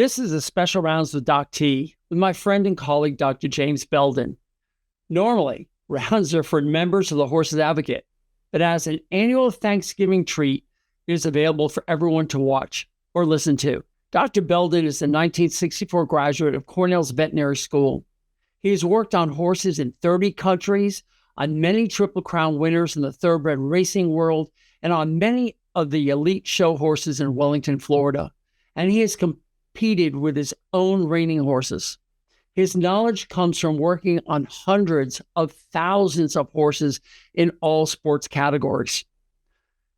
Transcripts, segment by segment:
This is a special rounds with Doc T with my friend and colleague, Dr. James Belden. Normally, rounds are for members of the Horses Advocate, but as an annual Thanksgiving treat, it is available for everyone to watch or listen to. Dr. Belden is a 1964 graduate of Cornell's veterinary school. He has worked on horses in 30 countries, on many Triple Crown winners in the Thoroughbred racing world, and on many of the elite show horses in Wellington, Florida. And he has competed with his own reining horses. His knowledge comes from working on hundreds of thousands of horses in all sports categories.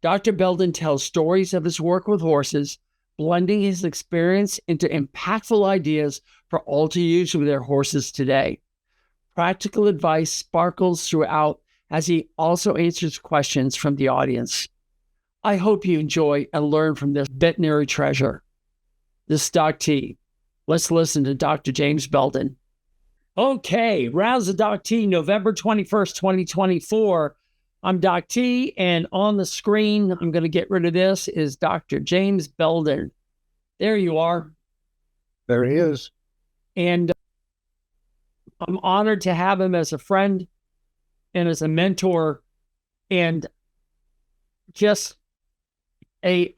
Dr. Belden tells stories of his work with horses, blending his experience into impactful ideas for all to use with their horses today. Practical advice sparkles throughout as he also answers questions from the audience. I hope you enjoy and learn from this veterinary treasure. This is Doc T. Let's listen to Dr. James Belden. Okay, Rounds of Doc T, November 21st, 2024. I'm Doc T, and on the screen, I'm going to get rid of this, is Dr. James Belden. There you are. There he is. And I'm honored to have him as a friend and as a mentor, and just a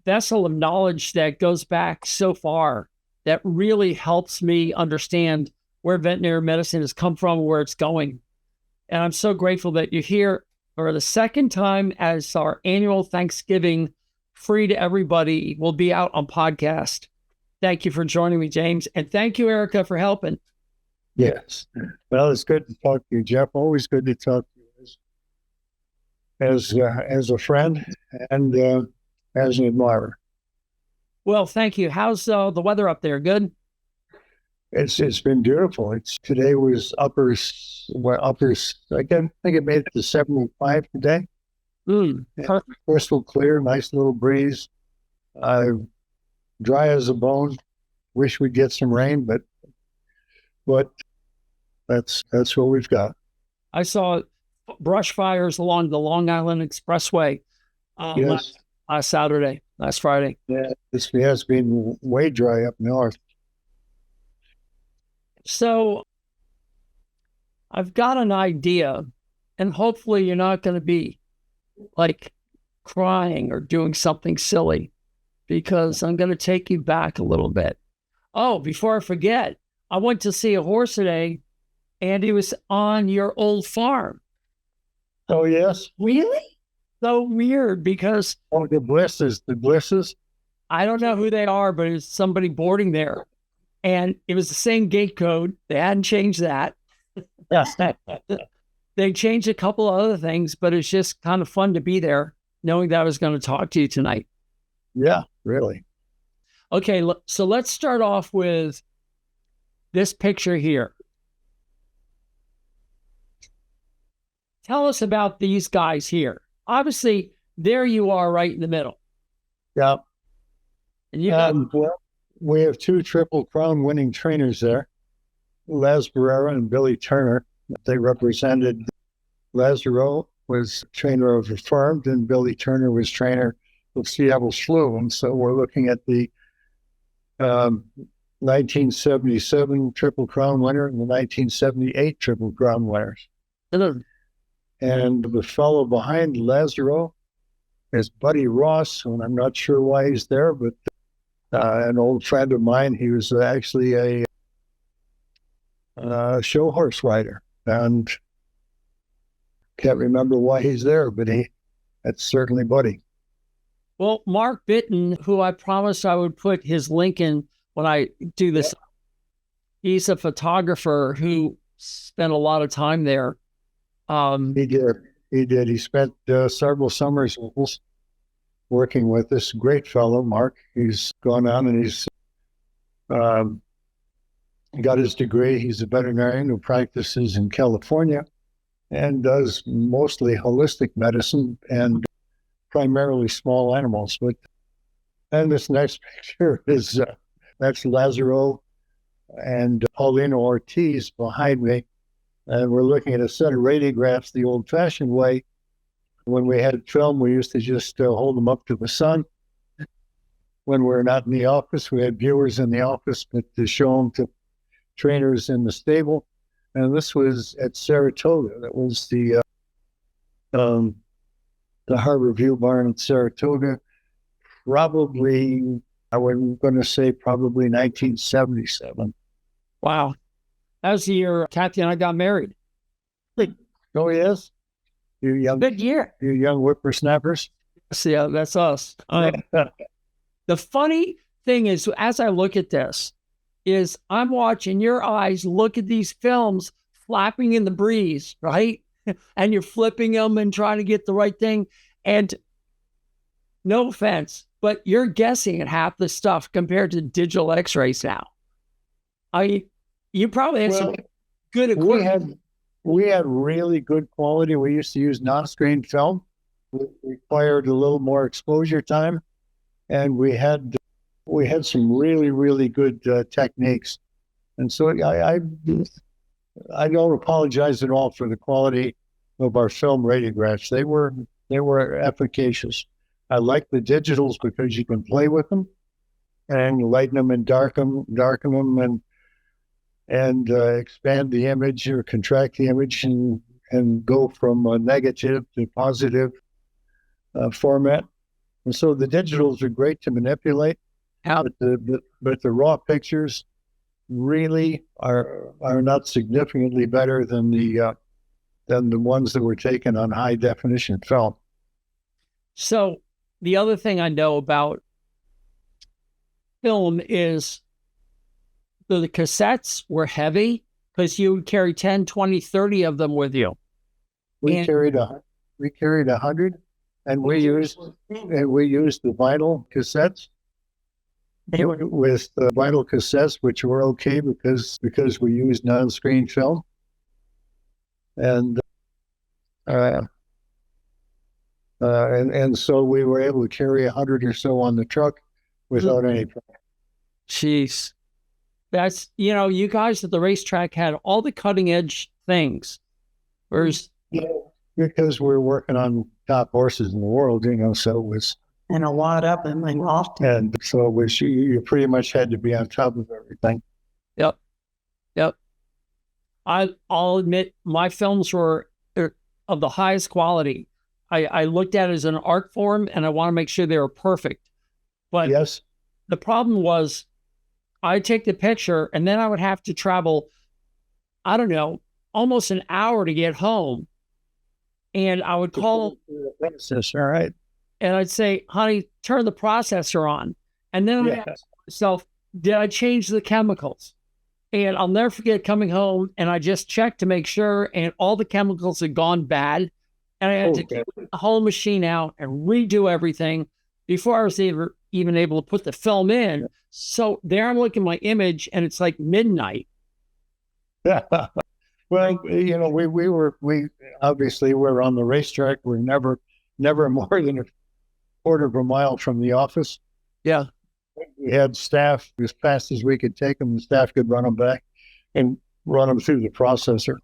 vessel of knowledge that goes back so far that really helps me understand where veterinary medicine has come from, where it's going. And I'm so grateful that you're here for the second time as our annual Thanksgiving free to everybody will be out on podcast. Thank you for joining me, James. And thank you, Erica, for helping. Yes. Well, it's good to talk to you, Geoff. Always good to talk to you as a friend and as an admirer. Well, thank you. How's the weather up there? Good? It's been beautiful. Today was upper. I think it made it to 75 today. Perfect. Crystal clear, nice little breeze. Dry as a bone. Wish we'd get some rain, but that's what we've got. I saw brush fires along the Long Island Expressway Yes. last Friday. Yeah, it's been way dry up north. So I've got an idea, and hopefully you're not going to be like crying or doing something silly, because I'm going to take you back a little bit. Oh, before I forget, I went to see a horse today, and he was on your old farm. Oh, yes. Really? So weird, because Oh, the Blisses. I don't know who they are, but it's somebody boarding there. And it was the same gate code. They hadn't changed that. Yes. They changed a couple of other things, but it's just kind of fun to be there, knowing that I was going to talk to you tonight. Yeah, really. Okay, so let's start off with this picture here. Tell us about these guys here. Obviously, there you are right in the middle. Yeah. And well, we have two Triple Crown winning trainers there, Lazaro and Billy Turner. They represented. Lazaro was trainer of Affirmed, and Billy Turner was trainer of Seattle Slew. And so we're looking at the 1977 Triple Crown winner and the 1978 Triple Crown winners. And the fellow behind Lazaro is Buddy Ross, and I'm not sure why he's there, but an old friend of mine. He was actually a show horse rider, and can't remember why he's there, but that's certainly Buddy. Well, Mark Bitton, who I promised I would put his link in when I do this, he's a photographer who spent a lot of time there. He did. He spent several summers working with this great fellow, Mark. He's gone on and he's got his degree. He's a veterinarian who practices in California and does mostly holistic medicine and primarily small animals. And this next picture is that's Lazaro and Paulino Ortiz behind me. And we're looking at a set of radiographs the old-fashioned way. When we had film, we used to just hold them up to the sun when we're not in the office. We had viewers in the office, but to show them to trainers in the stable. And this was at Saratoga. That was the Harbor View Barn in Saratoga. Probably, I was going to say probably 1977. Wow. That was the year Kathy and I got married. Oh, yes? You young, good year. You young whippersnappers? Yeah, that's us. The funny thing is, as I look at this, is I'm watching your eyes look at these films flapping in the breeze, right? And you're flipping them and trying to get the right thing. And no offense, but you're guessing at half the stuff compared to digital x-rays now. You probably had some good equipment. We had really good quality. We used to use non-screen film. It required a little more exposure time. And we had some really, really good techniques. And so I don't apologize at all for the quality of our film radiographs. They were efficacious. I like the digitals because you can play with them and lighten them and darken them and expand the image or contract the image and go from a negative to positive format. And so the digitals are great to manipulate, but the raw pictures really are not significantly better than the ones that were taken on high definition film. So the other thing I know about film is the cassettes were heavy because you would carry 10, 20, 30 of them with you. We carried 100. And we used the vinyl cassettes. With the vinyl cassettes, which were okay because we used non-screen film, and so we were able to carry 100 or so on the truck without any problem. Jeez, that's you guys at the racetrack had all the cutting edge things. Whereas because we're working on top horses in the world, so it was. And a lot of them and often. And so it was, you pretty much had to be on top of everything. Yep. I'll admit my films were of the highest quality. I looked at it as an art form and I want to make sure they were perfect. But yes, the problem was I'd take the picture and then I would have to travel, I don't know, almost an hour to get home. And I would call. All right. And I'd say, honey, turn the processor on. And then I asked myself, did I change the chemicals? And I'll never forget coming home and I just checked to make sure and all the chemicals had gone bad. And I had to take the whole machine out and redo everything before I was even able to put the film in. So there I'm looking at my image and it's like midnight. Well, we obviously were on the racetrack. We're never more than a quarter of a mile from the office. Yeah. We had staff as fast as we could take them. The staff could run them back and run them through the processor.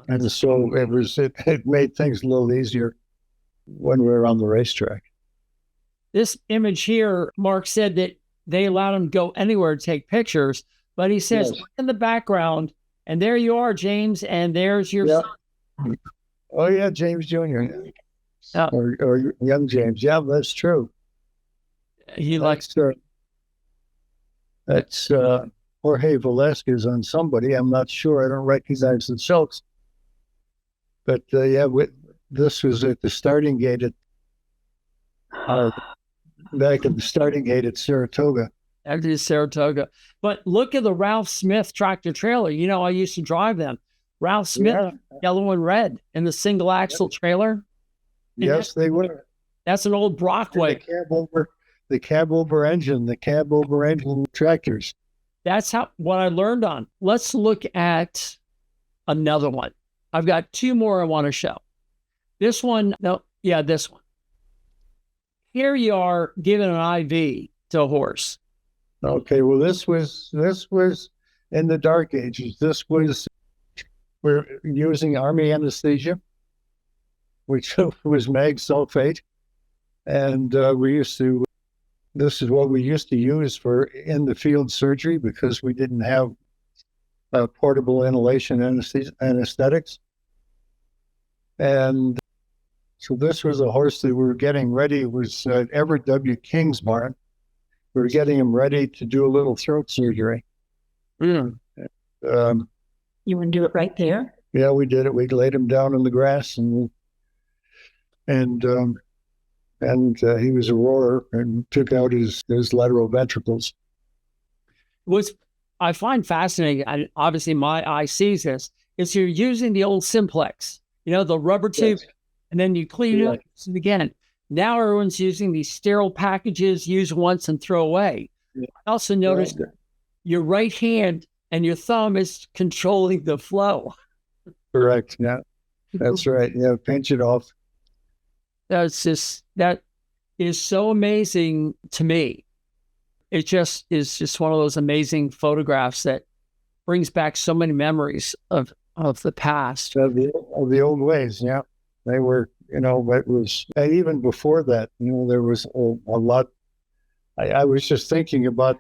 And so it made things a little easier when we were on the racetrack. This image here, Mark said that they allowed him to go anywhere to take pictures, but he says, look in the background, and there you are, James, and there's your son. Oh, yeah, James Jr. Or young James. Yeah, that's true. He likes that's Jorge Velasquez on somebody. I'm not sure. I don't recognize the silks. But this was at the starting gate back at the starting gate at Saratoga. Actually, Saratoga. But look at the Ralph Smith tractor trailer. I used to drive them. Ralph Smith, yellow and red, in the single axle trailer. Yes, they were. That's an old Brockway. The cab over engine tractors. That's what I learned on. Let's look at another one. I've got two more I want to show. This one, this one. Here you are giving an IV to a horse. Okay, well, this was in the dark ages. We're using Army anesthesia, which was mag sulfate, and we used to this is what we used to use for in the field surgery because we didn't have portable inhalation anesthetics. And so this was a horse that we were getting ready. It was Everett W. King's barn. We were getting him ready to do a little throat surgery. Mm. You want to do it right there? Yeah, we did it. We laid him down in the grass, and he was a roarer and took out his lateral ventricles. What I find fascinating, and obviously my eye sees this, is you're using the old simplex, the rubber tube, yes. And then you clean it up again. Now everyone's using these sterile packages, use once and throw away. Yeah. I also noticed your right hand and your thumb is controlling the flow. Correct. Yeah, that's right. Yeah, pinch it off. That is so amazing to me. It just is just one of those amazing photographs that brings back so many memories of the past. Of the old ways, yeah. They were, it was, even before that, there was a lot. I was just thinking about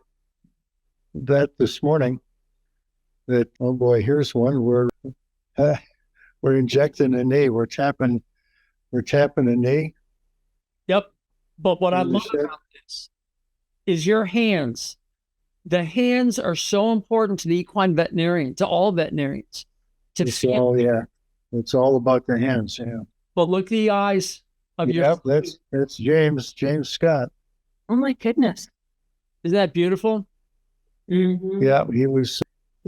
that this morning, that, oh boy, here's one where we're injecting a knee, we're tapping a knee. Yep. But what I love about this is your hands. The hands are so important to the equine veterinarian, to all veterinarians. It's all about the hands, yeah. But look at the eyes of your... Yeah, that's James Scott. Oh my goodness. Isn't that beautiful? Mm-hmm. Yeah, he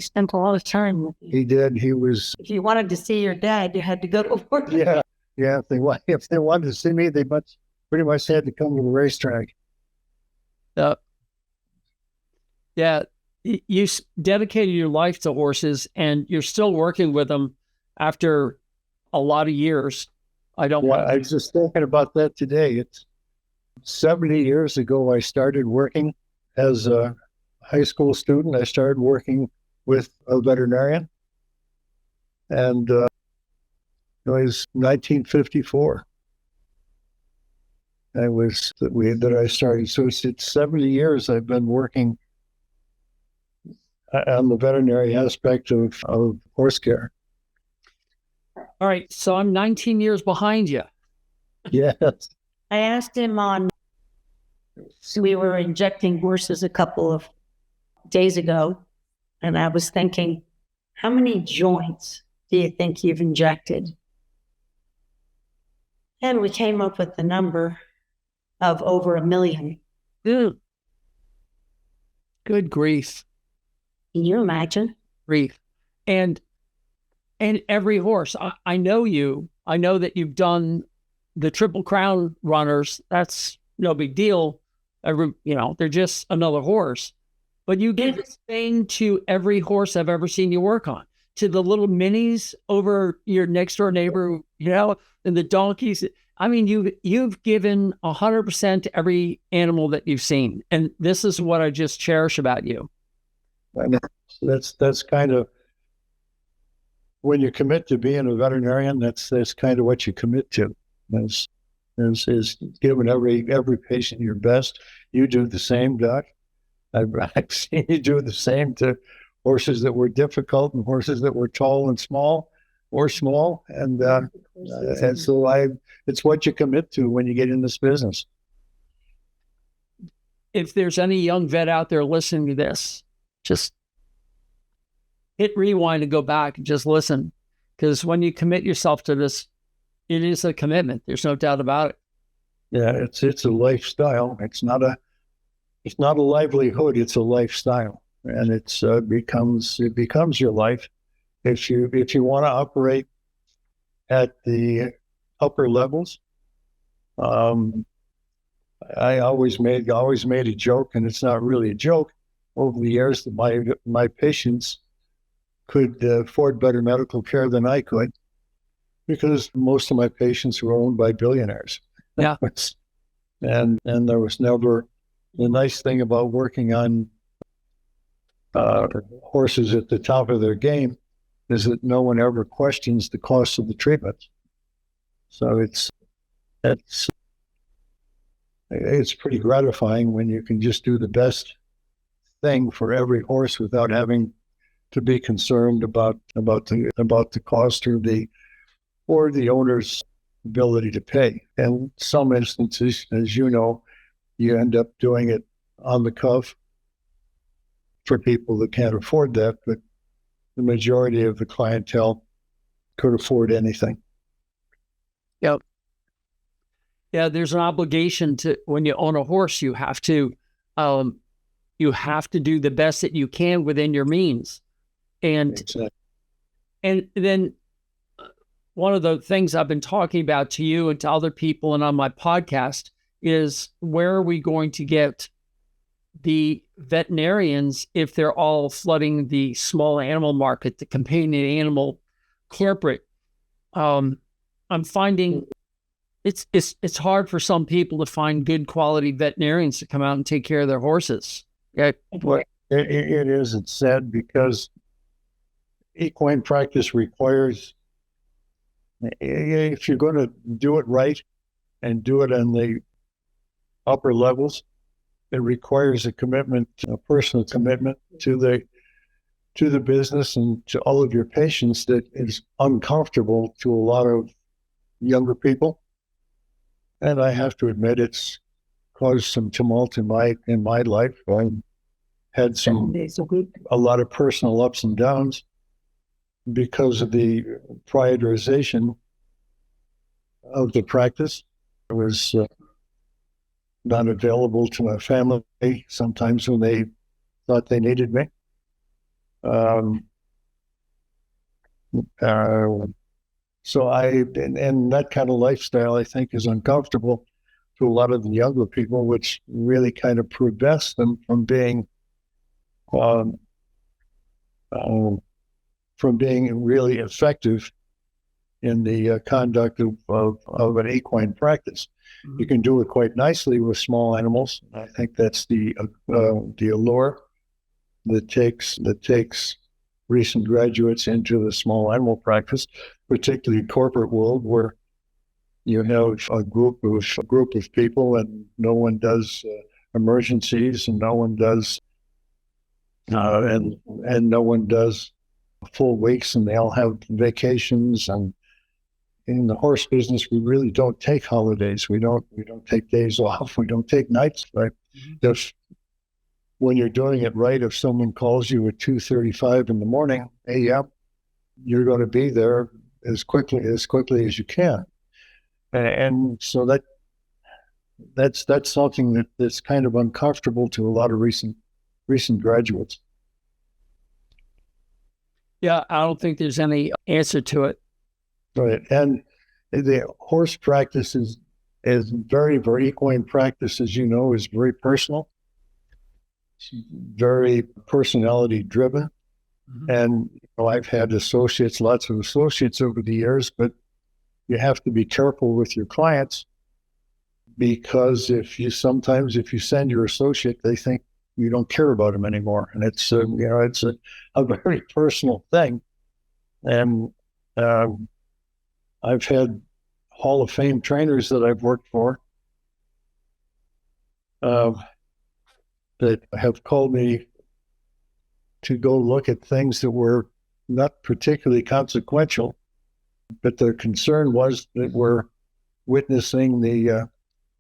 spent a lot of time with you. He did. He was... If you wanted to see your dad, you had to go to work. Yeah. If they wanted to see me, they pretty much had to come to the racetrack. Yeah, you dedicated your life to horses, and you're still working with them after a lot of years. I was just thinking about that today. It's 70 years ago I started working as a high school student. I started working with a veterinarian, and it was 1954. That I started. So it's 70 years I've been working on the veterinary aspect of horse care. All right, so I'm 19 years behind you. Yes. I asked him we were injecting horses a couple of days ago, and I was thinking, how many joints do you think you've injected? And we came up with the number of over 1 million. Good grief. Can you imagine? Grief. And every horse. I know you. I know that you've done the Triple Crown runners. That's no big deal. They're just another horse. But you give the same to every horse I've ever seen you work on. To the little minis over your next door neighbor, and the donkeys. I mean, you've given 100% to every animal that you've seen. And this is what I just cherish about you. That's kind of, when you commit to being a veterinarian, that's kind of what you commit to. Is giving every patient your best. You do the same, Doc. I've seen you do the same to horses that were difficult and horses that were tall and small, or small, and so it's what you commit to when you get in this business. If there's any young vet out there listening to this, just hit rewind and go back and just listen, because when you commit yourself to this, it is a commitment. There's no doubt about it. Yeah, it's a lifestyle. It's not a livelihood. It's a lifestyle, and it becomes your life. If you want to operate at the upper levels, I always made a joke, and it's not really a joke. Over the years, that my patients could afford better medical care than I could, because most of my patients were owned by billionaires. Yeah, and there was never, the nice thing about working on horses at the top of their game is that no one ever questions the cost of the treatment. So it's pretty gratifying when you can just do the best thing for every horse without having to be concerned about the cost or the owner's ability to pay. And some instances, as you know, you end up doing it on the cuff for people that can't afford that, but the majority of the clientele could afford anything. Yep. Yeah, there's an obligation to, when you own a horse, you have to do the best that you can within your means. And Exactly. and then one of the things I've been talking about to you and to other people and on my podcast is, where are we going to get the veterinarians if they're all flooding the small animal market, the companion animal corporate? I'm finding it's hard for some people to find good quality veterinarians to come out and take care of their horses. Yeah. Well, it is. It's sad because equine practice requires, if you're going to do it right and do it on the upper levels, it requires a commitment, a personal commitment to the business and to all of your patients that is uncomfortable to a lot of younger people. And I have to admit, it's caused some tumult in my life. I had a lot of personal ups and downs because of the prioritization of the practice. I was not available to my family sometimes when they thought they needed me. So and that kind of lifestyle, I think, is uncomfortable to a lot of the younger people, which really kind of prevents them from being really effective in the conduct of an equine practice. Mm-hmm. You can do it quite nicely with small animals. I think that's the allure that takes recent graduates into the small animal practice, particularly corporate world, where you have a group of people and no one does emergencies and no one does and no one does full weeks, and they all have vacations. And in the horse business, we really don't take holidays. We don't take days off. We don't take nights. Right? Mm-hmm. Just when you're doing it right, if someone calls you at 2:35 in the morning a.m., you're going to be there as quickly as you can. And so that's something that's kind of uncomfortable to a lot of recent graduates. Yeah, I don't think there's any answer to it. Right. And the horse practice is very, very, equine practice, as you know, is very personal. It's very personality driven. Mm-hmm. And I've had lots of associates over the years, but you have to be careful with your clients, because if you send your associate, they think you don't care about them anymore. And it's a very personal thing. And I've had Hall of Fame trainers that I've worked for that have called me to go look at things that were not particularly consequential, but their concern was that we're witnessing the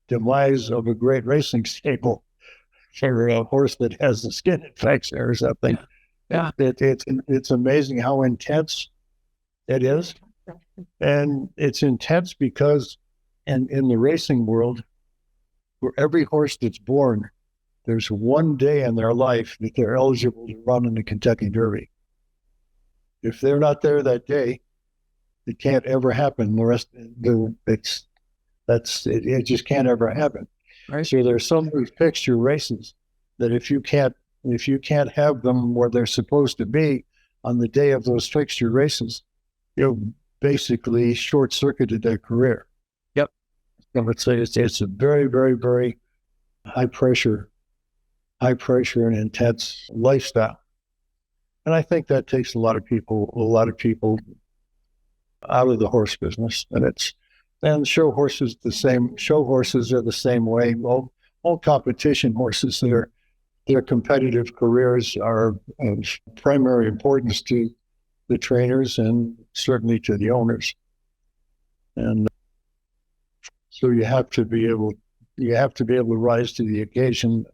demise of a great racing stable for a horse that has a skin infection or something. Yeah. It's amazing how intense it is. And it's intense because in the racing world, for every horse that's born, there's one day in their life that they're eligible to run in the Kentucky Derby. If they're not there that day, it can't ever happen. It just can't ever happen. Right. So there's some of these fixture races that if you can't have them where they're supposed to be on the day of those fixture races, you've basically short-circuited their career. Yep. I would say it's a very, very, very high pressure and intense lifestyle. And I think that takes a lot of people out of the horse business. And And show horses the same. Show horses are the same way. All competition horses, their competitive careers are of primary importance to the trainers and certainly to the owners. And so you have to be able to rise to the occasion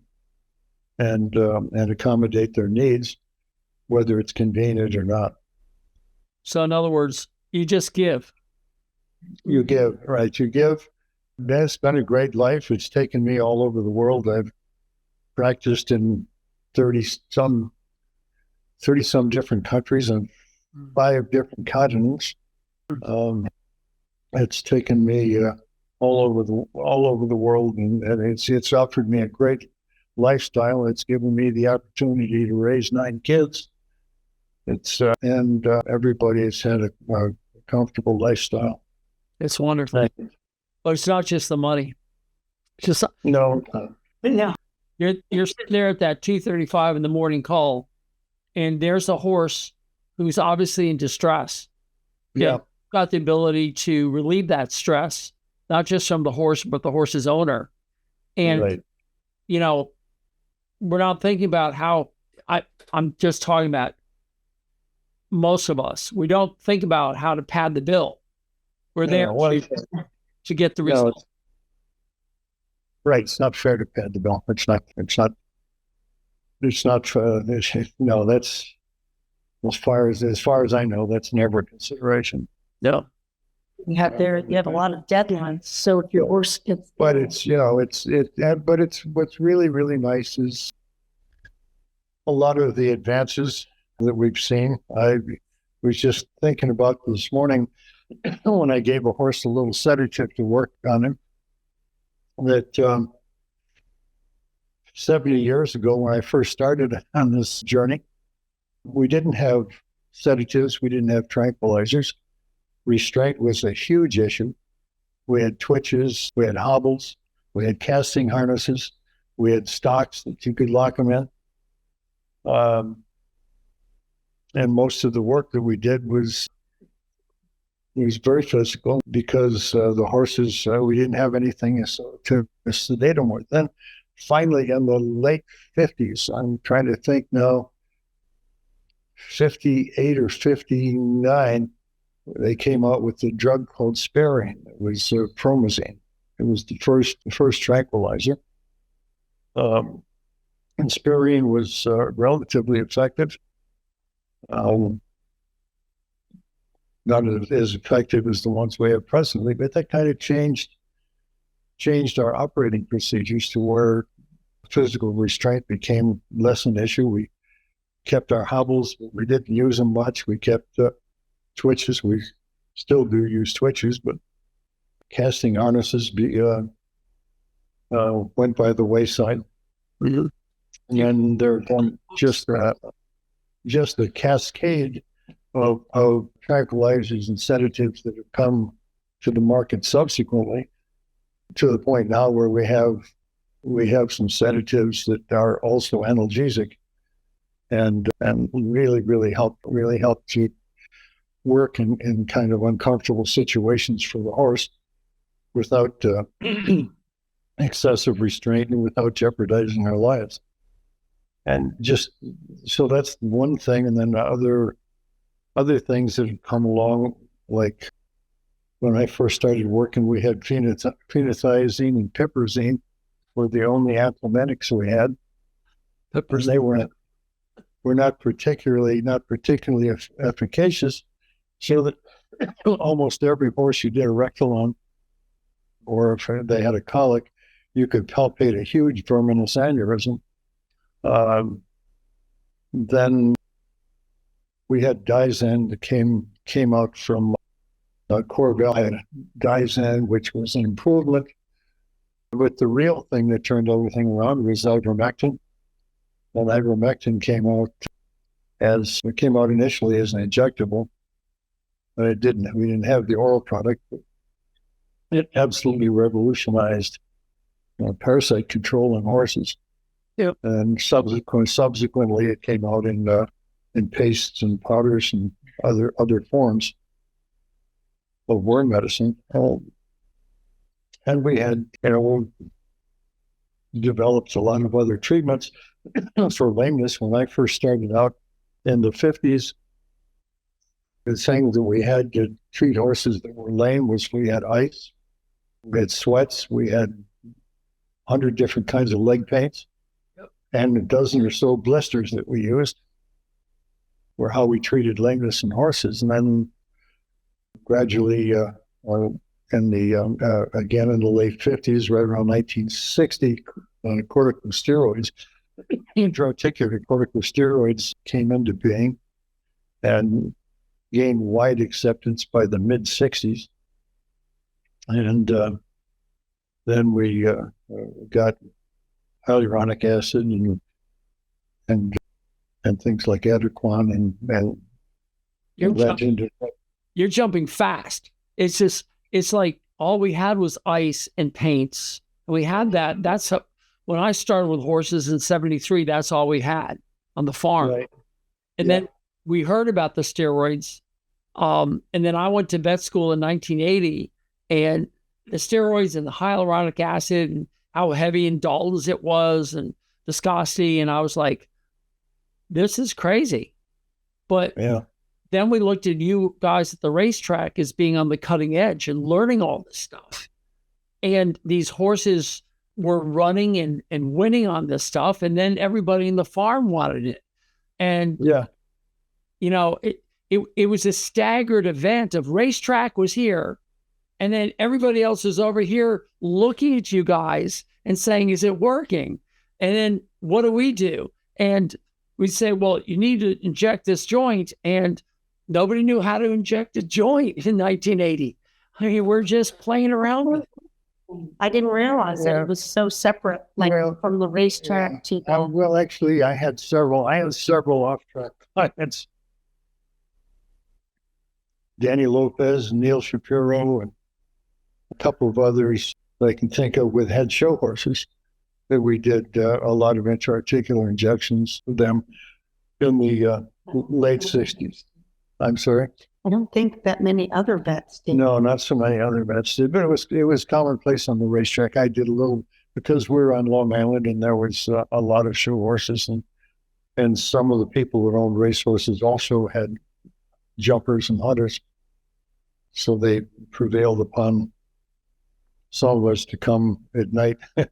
and accommodate their needs, whether it's convenient or not. So in other words, you just give. You give, right? You give. It's been a great life. It's taken me all over the world. I've practiced in 30 some different countries and 5 different continents. It's taken me all over the world, and it's offered me a great lifestyle. It's given me the opportunity to raise 9 kids. And everybody has had a comfortable lifestyle. It's wonderful. But it's not just the money. It's just no. You're sitting there at that 2:35 in the morning call, and there's a horse who's obviously in distress. Yeah. Got the ability to relieve that stress, not just from the horse, but the horse's owner. And, right. We're not thinking about how I'm just talking about most of us. We don't think about how to pad the bill. We're there to get the result. Right. It's not fair to pad the bill. It's not, no, that's, as far as I know, that's never a consideration. No. You have a lot of deadlines. So if your horse gets, but it's what's really, really nice is a lot of the advances that we've seen. I was just thinking about this morning when I gave a horse a little sedative to work on him, that 70 years ago when I first started on this journey, we didn't have sedatives, we didn't have tranquilizers. Restraint was a huge issue. We had twitches, we had hobbles, we had casting harnesses, we had stocks that you could lock them in. And most of the work that we did was very physical because the horses, we didn't have anything to sedate them with. Then finally in the late 50s, I'm trying to think now, 58 or 59, they came out with a drug called Sparing. It was promazine. It was the first tranquilizer. And Sparing was relatively effective. Not as effective as the ones we have presently, but that kind of changed our operating procedures to where physical restraint became less an issue. We kept our hobbles, but we didn't use them much. We kept twitches. We still do use twitches, but casting harnesses went by the wayside. Mm-hmm. And they're just a cascade of tranquilizers and sedatives that have come to the market subsequently, to the point now where we have some sedatives that are also analgesic and really help to work in kind of uncomfortable situations for the horse without excessive restraint and without jeopardizing their lives. And just so that's one thing. And then other things that have come along, like when I first started working, we had phenothiazine and piperazine were the only anthelmintics we had. Peppers, they were not particularly efficacious, so that almost every horse you did a rectal on, or if they had a colic, you could palpate a huge verminous aneurysm. Then we had Dizan that came out from Cornell, had Dizan, which was an improvement. But the real thing that turned everything around was ivermectin. And ivermectin came out initially as an injectable, but we didn't have the oral product. But it absolutely revolutionized parasite control in horses. Yep. And subsequently, it came out in pastes and powders and other forms of worm medicine. And we had, developed a lot of other treatments for lameness. When I first started out in the 50s, the thing that we had to treat horses that were lame was we had ice, we had sweats, we had 100 different kinds of leg paints, and a dozen or so blisters that we used were how we treated lameness in horses. And then gradually, again in the late 50s, right around 1960, corticosteroids, intra-articular corticosteroids came into being and gained wide acceptance by the mid-60s. And then we got hyaluronic acid and things like Adequan and you're jumping fast. It's like all we had was ice and paints. We had that. When I started with horses in 73, that's all we had on the farm. Right. And then we heard about the steroids. And then I went to vet school in 1980, and the steroids and the hyaluronic acid and how heavy in Dalton's it was and viscosity. And I was like, this is crazy. But then we looked at you guys at the racetrack as being on the cutting edge and learning all this stuff. And these horses were running and winning on this stuff. And then everybody in the farm wanted it. And, it was a staggered event of racetrack was here. And then everybody else is over here looking at you guys and saying, is it working? And then what do? And we say, well, you need to inject this joint. And nobody knew how to inject a joint in 1980. I mean, we're just playing around with it. I didn't realize that it was so separate, from the racetrack to the... well, actually, I had several off-track clients. Danny Lopez, Neil Shapiro, and a couple of others I can think of with head show horses that we did a lot of intra-articular injections with them in the late 60s. I'm sorry? I don't think that many other vets did. No, not so many other vets did, but it was commonplace on the racetrack. I did a little, because we were on Long Island and there was a lot of show horses, and some of the people that owned race horses also had jumpers and hunters. So they prevailed upon some of us to come at night, in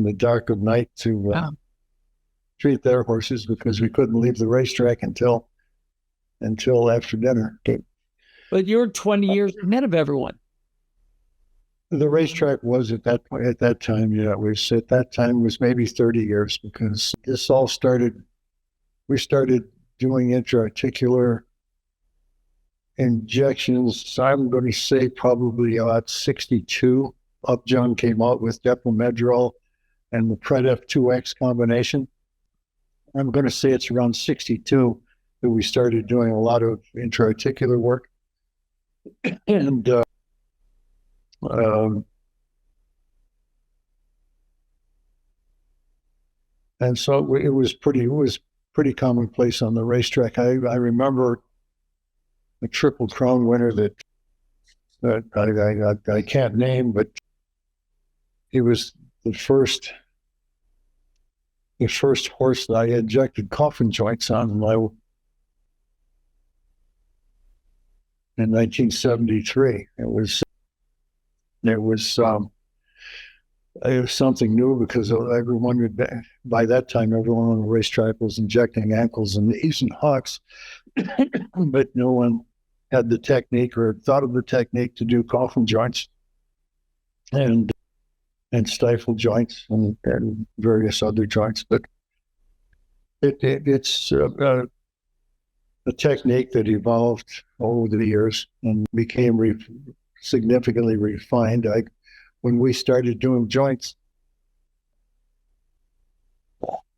the dark of night, to treat their horses, because we couldn't leave the racetrack until after dinner. But you're 20 years ahead of everyone. The racetrack was at that point, at that time, was maybe 30 years, because this all started, we started doing intra-articular injections. So I'm going to say probably about 62. Upjohn came out with Depomedrol and the Predef 2X combination. I'm going to say it's around 62 that we started doing a lot of intra-articular work. And so it was pretty commonplace on the racetrack. I remember a Triple Crown winner that I can't name, but he was the first horse that I injected coffin joints on in 1973. It was something new, because by that time everyone on the racetrack was injecting ankles and knees and hocks, but no one had the technique or thought of the technique to do coffin joints and stifle joints and various other joints. But it's a technique that evolved over the years and became significantly refined. When we started doing joints,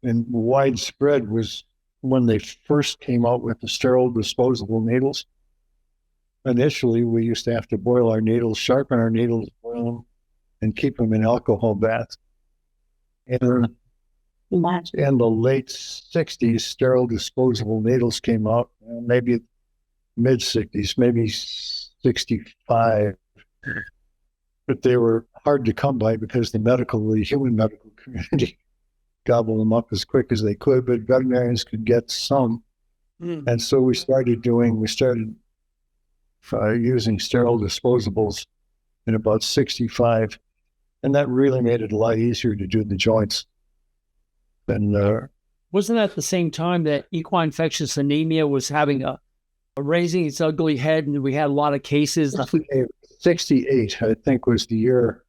and widespread, was when they first came out with the sterile disposable needles. Initially, we used to have to boil our needles, sharpen our needles, boil them, and keep them in alcohol baths. And in the late 60s, sterile disposable needles came out, maybe mid-60s, maybe 65. but they were hard to come by because the human medical community gobbled them up as quick as they could, but veterinarians could get some. And so we started using sterile disposables in about 65. And that really made it a lot easier to do the joints. And wasn't that the same time that equine infectious anemia was having a raising its ugly head, and we had a lot of cases? 68, I think, was the year.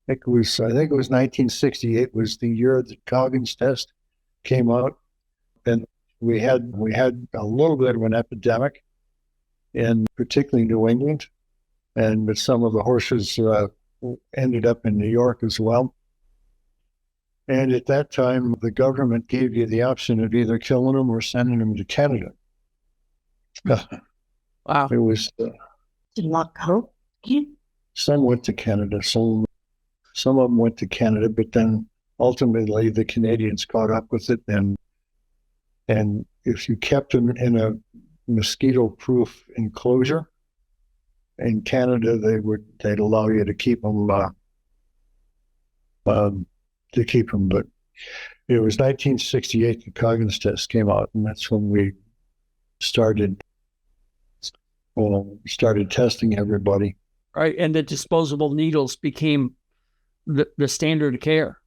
I think it was 1968 was the year the Coggins test came out, and we had a little bit of an epidemic in particularly New England, but some of the horses ended up in New York as well. And at that time, the government gave you the option of either killing them or sending them to Canada. Wow. It was Did not go. some went to Canada, some of them went to Canada, but then ultimately the Canadians caught up with it, and if you kept them in a mosquito-proof enclosure in Canada, they'd allow you to keep them. But it was 1968 the Coggins test came out, and that's when we started testing everybody. Right, and the disposable needles became the standard of care.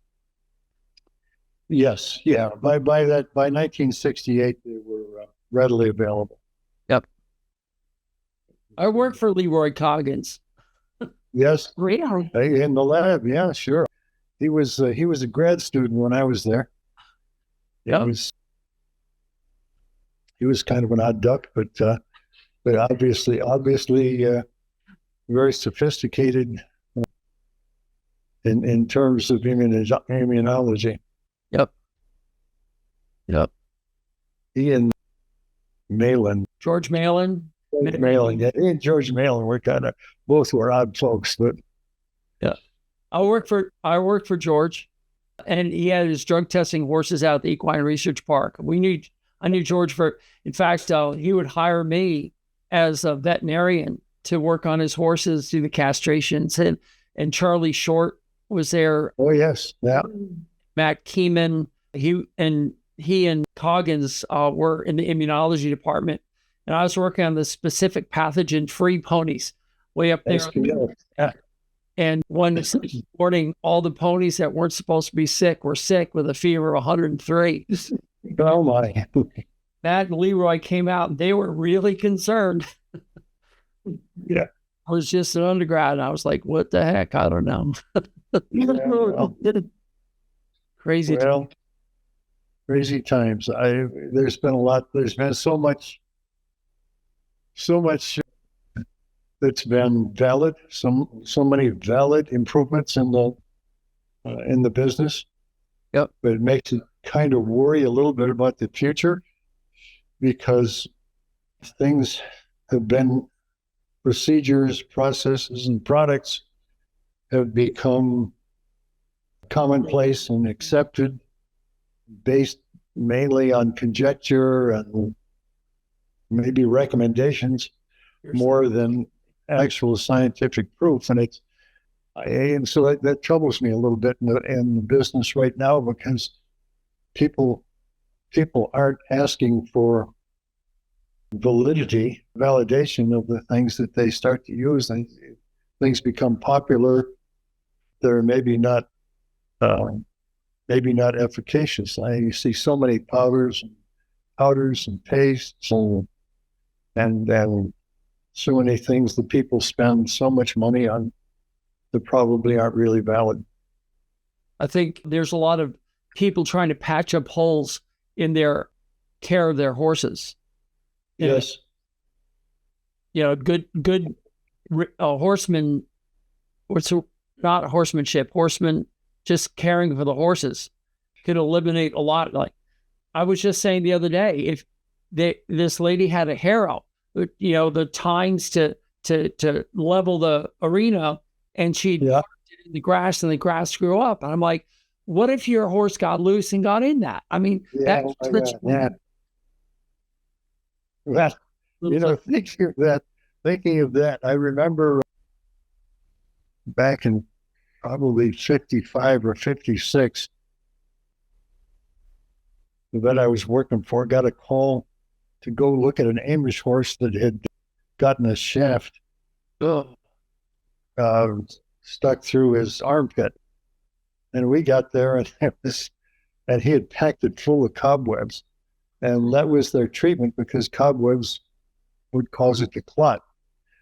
Yes, yeah. By 1968, they were readily available. Yep. I worked for Leroy Coggins. Yes, Really? in the lab. Yeah, sure. He was a grad student when I was there. Yep. He was kind of an odd duck, but obviously very sophisticated in terms of immunology. Yep. Ian Malin. George Malin. Malin, yeah. He and George Malin were both were odd folks, but yeah. I worked for George, and he had his drug testing horses out at the Equine Research Park. I knew George in fact, he would hire me as a veterinarian to work on his horses, do the castrations, and Charlie Short was there. Oh yes, yeah. Matt Keeman, he and Coggins were in the immunology department, and I was working on the specific pathogen-free ponies way up there. Yeah. And one morning, all the ponies that weren't supposed to be sick were sick with a fever of 103. Oh my! Matt and Leroy came out, and they were really concerned. Yeah. I was just an undergrad, and I was like, "What the heck? I don't know." Crazy. Well, crazy times. There's been so much that's been valid, so many valid improvements in the business. Yep. But it makes it kind of worry a little bit about the future, because things have been procedures, processes, and products have become commonplace and accepted based mainly on conjecture and maybe recommendations more than actual scientific proof. And so that troubles me a little bit in the business right now, because people aren't asking for validation of the things that they start to use, and things become popular. They're maybe not efficacious. I see so many powders and pastes and so many things that people spend so much money on that probably aren't really valid. I think there's a lot of people trying to patch up holes in their care of their horses. Yes. Good horseman, not horsemanship, horseman just caring for the horses could eliminate a lot. Like I was just saying the other day, if this lady had a harrow, the tines to level the arena, and she'd put it in the grass, and the grass grew up. And I'm like, what if your horse got loose and got in that? I mean, Well, thinking of that, I remember back in probably 55 or 56. The vet I was working for got a call to go look at an Amish horse that had gotten a shaft stuck through his armpit. And we got there, and he had packed it full of cobwebs. And that was their treatment, because cobwebs would cause it to clot.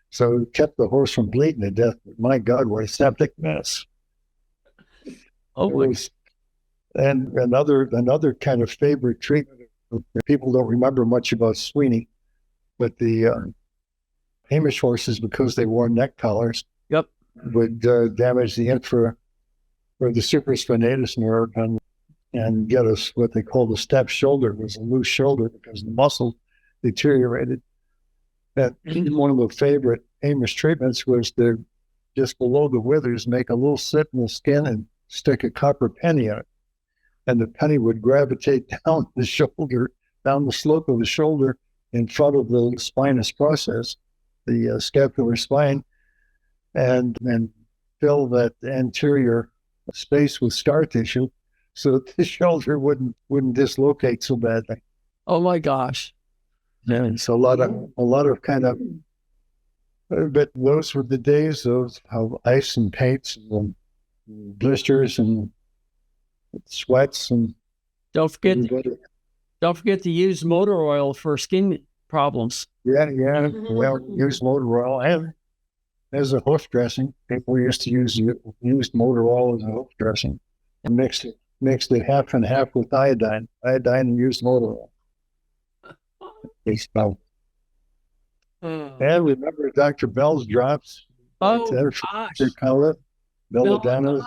So it kept the horse from bleeding to death. But my God, what a septic mess. And another kind of favorite treatment, people don't remember much about Sweeney, but the Amish horses, because they wore neck collars, would damage the infra or the supraspinatus nerve and get us what they call the step shoulder. It was a loose shoulder because the muscle deteriorated. That one of the favorite Amish treatments was to, just below the withers, make a little slit in the skin and stick a copper penny in it. And the penny would gravitate down the shoulder, down the slope of the shoulder in front of the spinous process, the scapular spine, and fill that anterior space with scar tissue so that the shoulder wouldn't dislocate so badly. Oh my gosh. And so a lot of kind of, but those were the days of ice and paints and blisters and sweats, and don't forget to use motor oil for skin problems. Yeah. Well, use motor oil, and as a hoof dressing. People used to use motor oil as a hoof dressing, and mixed it half and half with iodine and used motor oil. And remember Dr. Bell's drops? Oh, gosh. Belladonna.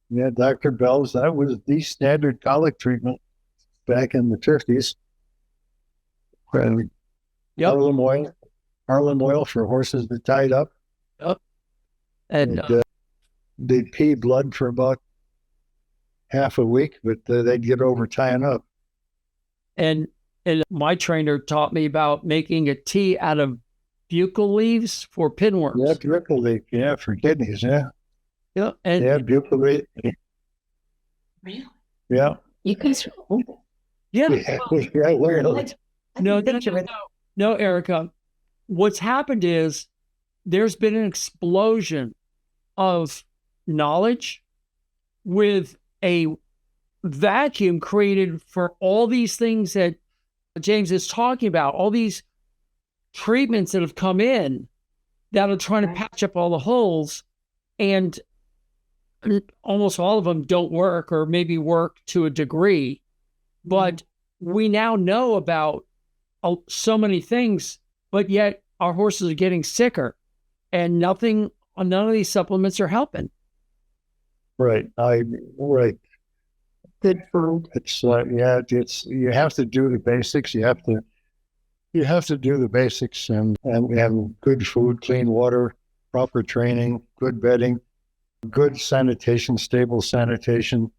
Yeah, Dr. Bell's, that was the standard colic treatment back in the 50s. Harlem oil for horses that tied up. Yep. And they'd pee blood for about half a week, but they'd get over tying up. And my trainer taught me about making a tea out of buccal leaves for pinworms. Yeah, buccal leaf. Yeah, for kidneys. Yeah. Yeah. And buccal leaf. Really? Yeah. You guys are old. Yeah. No, Erica. What's happened is there's been an explosion of knowledge with a vacuum created for all these things that James is talking about, all these treatments that have come in that are trying to patch up all the holes, and almost all of them don't work, or maybe work to a degree. But we now know about so many things, but yet our horses are getting sicker, and none of these supplements are helping. Right. Right. Good food. It's you have to do the basics. You have to do the basics and have good food, clean water, proper training, good bedding, good sanitation, stable sanitation.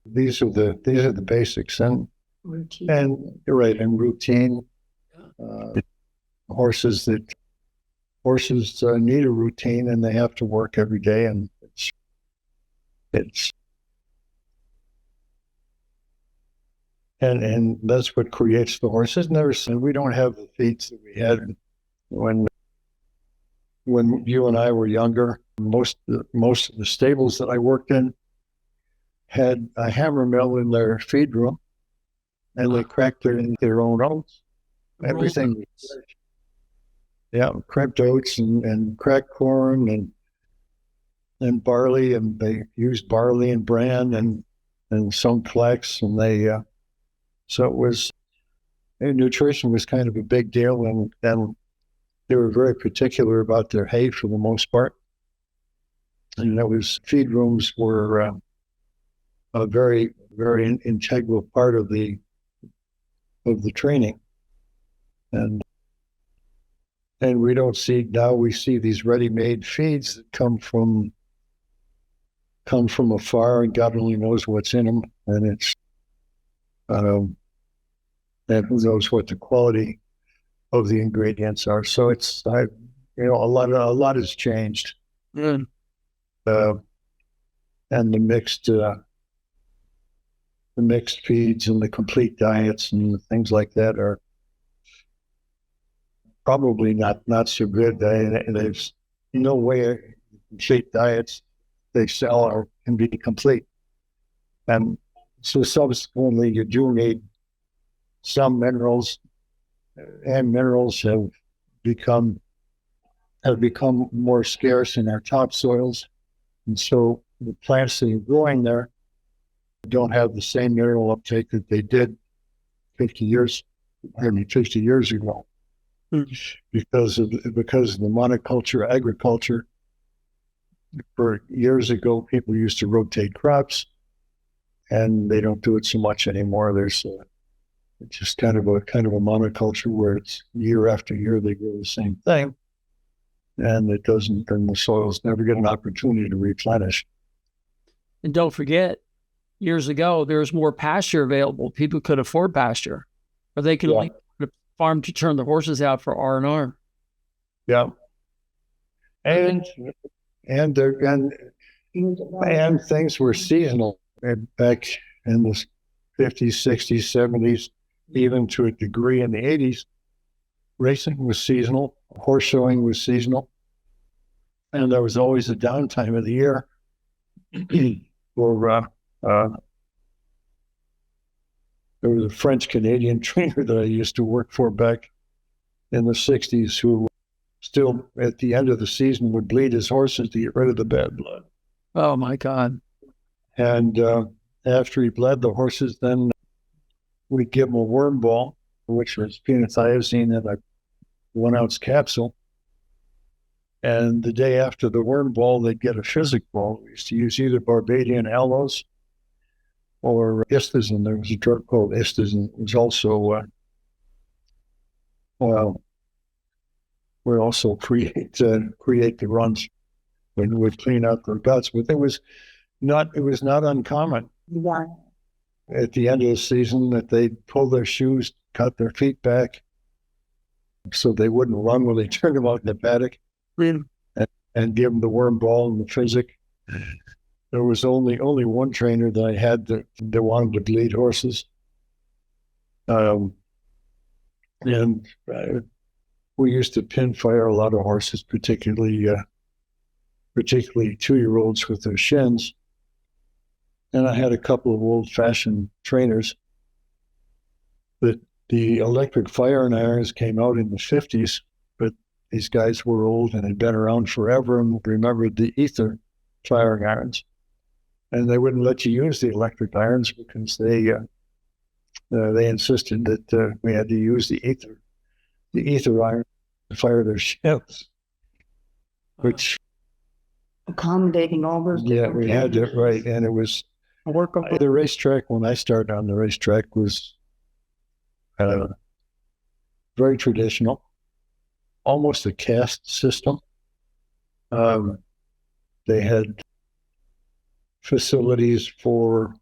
These are the basics, and routine. And you're right, and routine. Horses need a routine, and they have to work every day, and it's and that's what creates the horses. We don't have the feats that we had when you and I were younger. Most of the stables that I worked in had a hammer mill in their feed room, and they cracked their own oats. Everything. Yeah, cracked oats and cracked corn and barley, and they used barley and bran and some flax, and so it was, and nutrition was kind of a big deal, and they were very particular about their hay for the most part. And feed rooms were a very, very integral part of the training. And we don't see now. We see these ready-made feeds that come from afar, and God only knows what's in them. And it's and who knows what the quality of the ingredients are. So a lot has changed. Mm. And the mixed feeds and the complete diets and things like that are probably not so good. There's no way complete diets they sell or can be complete. And so subsequently, you do need some minerals, and minerals have become more scarce in our topsoils. And so the plants that are growing there don't have the same mineral uptake that they did 50 years ago. Because of the monoculture agriculture. For years ago, people used to rotate crops, and they don't do it so much anymore. There's it's just kind of a monoculture where it's year after year they grow the same thing, and the soils never get an opportunity to replenish. And don't forget, years ago, there was more pasture available. People could afford pasture, or they could farm to turn the horses out for R&R. Yeah. And things were seasonal back in the 50s, 60s, 70s, even to a degree in the 80s. Racing was seasonal, horse showing was seasonal, and there was always a downtime of the year for there was a French-Canadian trainer that I used to work for back in the 60s who still, at the end of the season, would bleed his horses to get rid of the bad blood. Oh, my God. And after he bled the horses, then we'd give him a worm ball, which was phenothiazine in a 1-ounce capsule. And the day after the worm ball, they'd get a physic ball. We used to use either Barbadian aloes or istazine. There was a drug called istazine. It was also, we also create the runs when we'd clean out their guts. But it was not uncommon at the end of the season that they'd pull their shoes, cut their feet back so they wouldn't run when they turned them out in the paddock, and give them the worm ball and the physic. There was only one trainer that I had that wanted to bleed horses. And we used to pin fire a lot of horses, particularly 2-year-olds with their shins. And I had a couple of old-fashioned trainers. But the electric firing irons came out in the 50s, but these guys were old and had been around forever and remembered the ether firing irons. And they wouldn't let you use the electric irons because they insisted that we had to use the ether iron to fire their shins, which accommodating all those. Yeah, we had to, right. And it was the racetrack. When I started on the racetrack was very traditional, almost a caste system. They had facilities for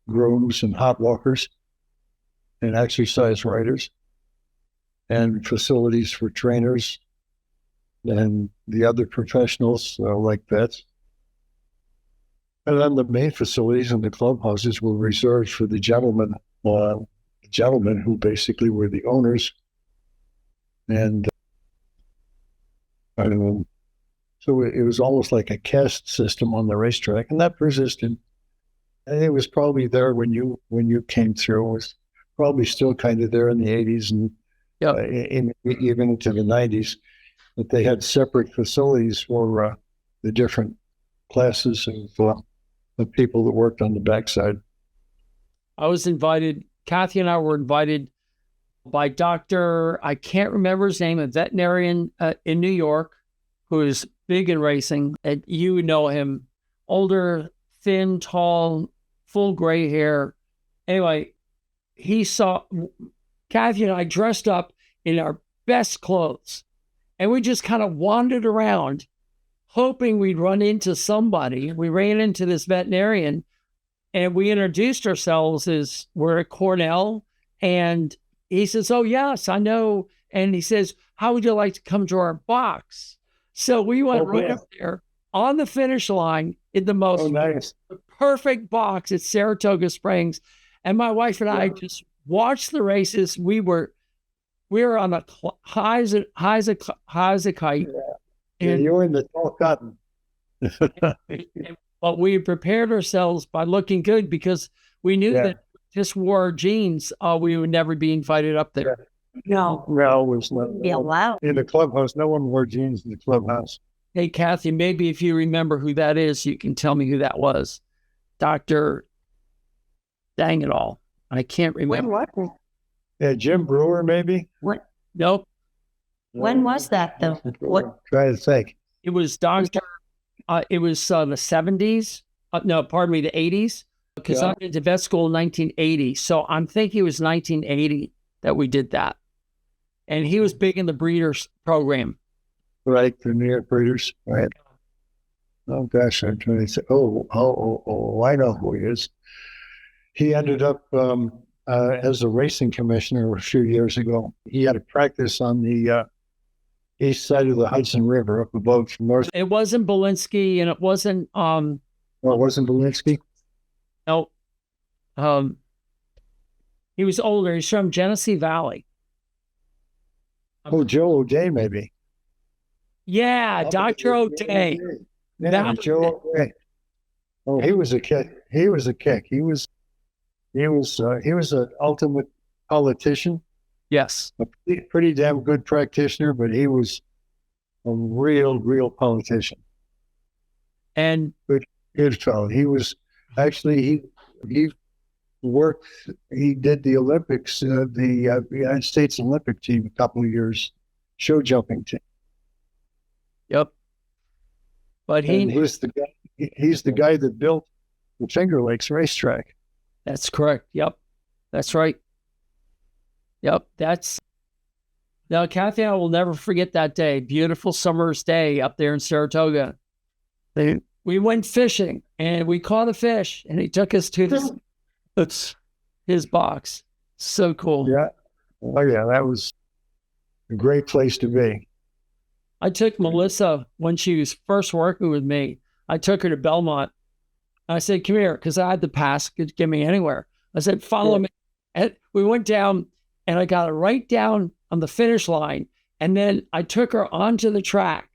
grooms and hot walkers and exercise riders, and facilities for trainers and the other professionals like vets. And then the main facilities and the clubhouses were reserved for the gentlemen who basically were the owners. And so it was almost like a caste system on the racetrack, and that persisted. And it was probably there when you came through. It was probably still kind of there in the 80s and even into the 90s. But they had separate facilities for the different classes of people that worked on the backside. I was invited. Kathy and I were invited by Dr. I can't remember his name, a veterinarian in New York, who is big in racing. And you know him, older, thin, tall, full gray hair. Anyway, he saw Kathy and I dressed up in our best clothes. And we just kind of wandered around hoping we'd run into somebody. We ran into this veterinarian and we introduced ourselves as we're at Cornell. And he says, "Oh, yes, I know." And he says, "How would you like to come to our box?" So we went Oh, right boy. up there on the finish line in the most Oh, nice. perfect box at Saratoga Springs. And my wife and I just watched the races. We were on the high as a kite. Yeah, And, you're in the tall cotton. but we prepared ourselves by looking good because we knew Yeah. that just wore jeans, we would never be invited up there. No, No, it was not. wouldn't be allowed. In the clubhouse, no one wore jeans in the clubhouse. Hey, Kathy, maybe if you remember who that is, you can tell me who that was. Dr. Dang it all. I can't remember. When Yeah, Jim Brewer, maybe? Nope. when was that though? What? Try to think. It was Dr. It was the 70s. No, pardon me, the 80s. Because Yeah. I went to vet school in 1980. So I'm thinking it was 1980 that we did that. And he was big in the breeders program. Right, the New York Breeders. Right. Oh, gosh, I'm trying to say. I know who he is. He ended up as a racing commissioner a few years ago. He had a practice on the east side of the Hudson River up above North. It wasn't Belinsky and it wasn't, Well, it wasn't Belinsky. no, he was older. He's from Genesee Valley. Oh, Joe O'Day, maybe. Yeah, Dr. O'Day. Yeah, That- Joe O'Day. Oh, he was a kick. He was a kick. He was an ultimate politician, Yes. a pretty damn good practitioner, but he was a real politician. And Good fellow. He was actually he worked. He did the Olympics, the United States Olympic team, a couple of years, show jumping team. yep. But And he's the guy that built the Finger Lakes racetrack. that's correct. Yep. That's right. Yep. Now, Kathy and I will never forget that day. Beautiful summer's day up there in Saratoga. We went fishing and we caught a fish and he took us to his box. So cool. Yeah. Oh yeah, that was a great place to be. I took Melissa when she was first working with me. I took her to Belmont. I said, come here, because I had the pass, could get me anywhere. I said, follow me. And we went down and I got her right down on the finish line. And then I took her onto the track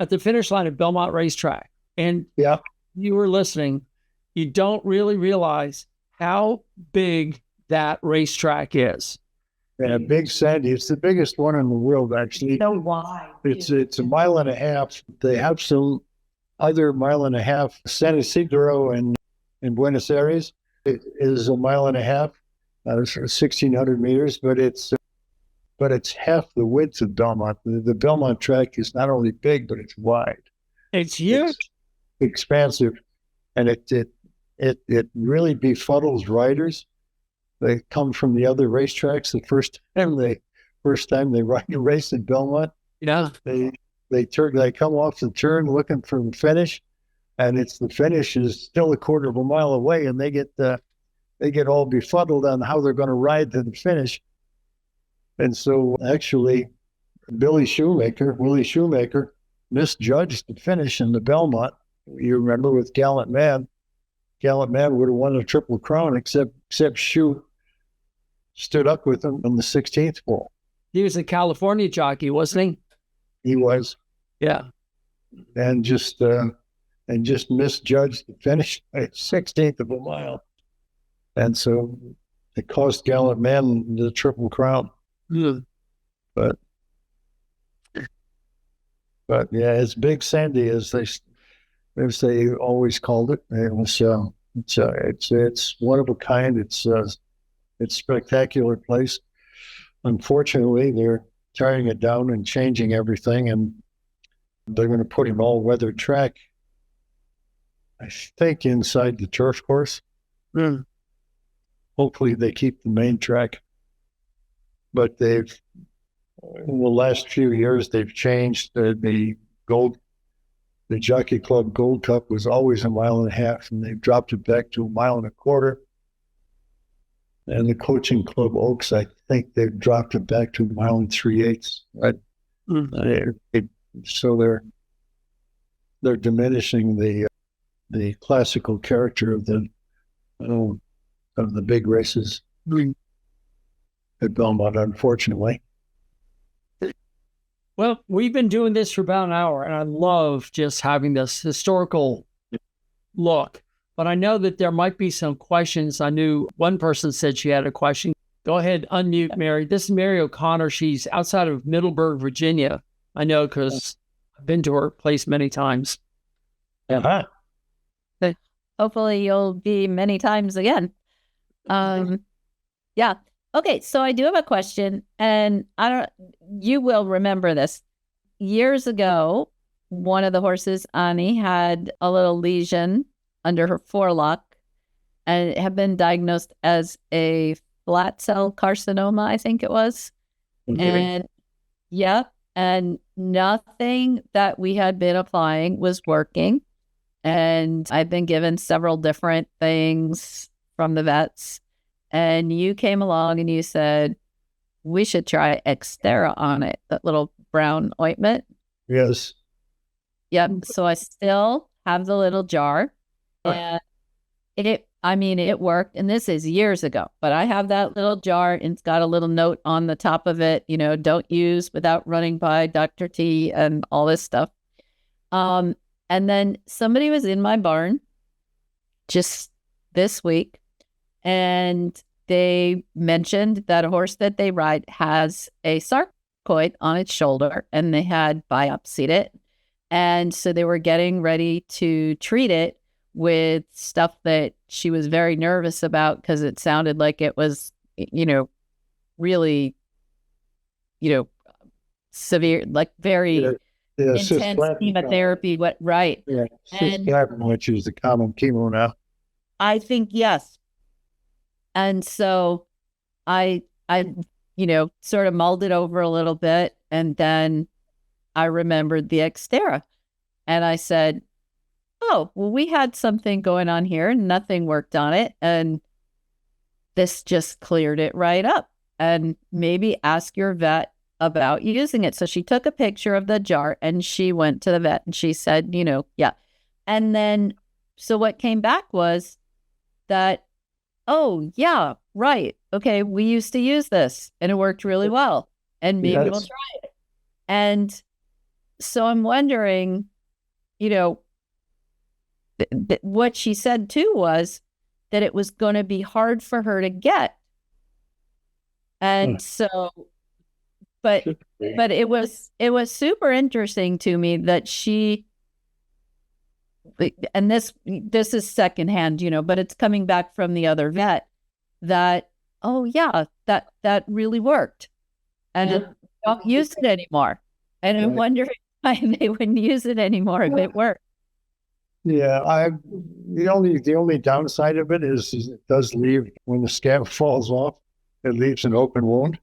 at the finish line of Belmont Racetrack. And Yeah. you were listening, you don't really realize how big that racetrack is. Yeah, Big Sandy. It's the biggest one in the world, actually. So why? It's a mile and a half. They have some other mile and a half. San Isidro in Buenos Aires, it is a mile and a half, 1,600 meters, but it's half the width of Belmont. The Belmont track is not only big, but it's wide. It's huge. It's expansive, and it really befuddles riders. They come from the other racetracks. The first time they ride a race at Belmont, Yeah. they come off the turn looking for the finish, and the finish is still a quarter of a mile away, and they get all befuddled on how they're going to ride to the finish. And so actually, Willie Shoemaker misjudged the finish in the Belmont. You remember with Gallant Man. Gallant Man would have won a Triple Crown, except Shoe stood up with him on the 16th hole. He was a California jockey, wasn't He was, he? Yeah. and just misjudged the finish by a 16th of a mile, and so it cost Gallant Man the Triple Crown. Mm. But yeah, as Big Sandy as they always called it. It was it's one of a kind. It's a spectacular place. Unfortunately, they're tearing it down and changing everything, and they're going to put an all-weather track, I think, inside the turf course. Mm. Hopefully they keep the main track. But in the last few years, they've changed the Jockey Club Gold Cup was always a mile and a half, and they've dropped it back to a mile and a quarter. And the Coaching Club Oaks, I think they've dropped it back to a mile and 3/8. Right? Mm. So they're diminishing the classical character of the big races at Belmont, unfortunately. Well, we've been doing this for about an hour, and I love just having this historical look. But I know that there might be some questions. I knew one person said she had a question. Go ahead, unmute Mary. This is Mary O'Connor. She's outside of Middleburg, Virginia. I know because I've been to her place many times. Uh-huh. Hopefully you'll be many times again. Yeah. Okay, so I do have a question, and you will remember this. Years ago, one of the horses, Annie, had a little lesion under her forelock, and it had been diagnosed as a flat cell carcinoma, I think it was. Okay. And nothing that we had been applying was working. And I've been given several different things from the vets. And you came along and you said, we should try Xterra on it, that little brown ointment. Yes. Yep. So I still have the little jar. Right. And it worked. And this is years ago, but I have that little jar and it's got a little note on the top of it, don't use without running by Dr. T and all this stuff. And then somebody was in my barn just this week, and they mentioned that a horse that they ride has a sarcoid on its shoulder, and they had biopsied it. And so they were getting ready to treat it with stuff that she was very nervous about because it sounded like it was, really, severe, like very intense chemotherapy. Right. Yeah, cisplatin, which is the common chemo now. I think, yes. And so I sort of mulled it over a little bit, and then I remembered the Xterra, and I said, oh, well, we had something going on here and nothing worked on it, and this just cleared it right up. And maybe ask your vet about using it. So she took a picture of the jar and she went to the vet and she said, yeah. And then, so what came back was that, oh, yeah, right. Okay, we used to use this and it worked really well. And maybe we'll try it. And so I'm wondering, what she said too was that it was going to be hard for her to get. And so, but it was super interesting to me that she, and this is secondhand, but it's coming back from the other vet that, oh yeah, that really worked. And don't use it anymore. And I'm wondering why they wouldn't use it anymore if it worked. Yeah, the only downside of it is it does leave, when the scab falls off, it leaves an open wound.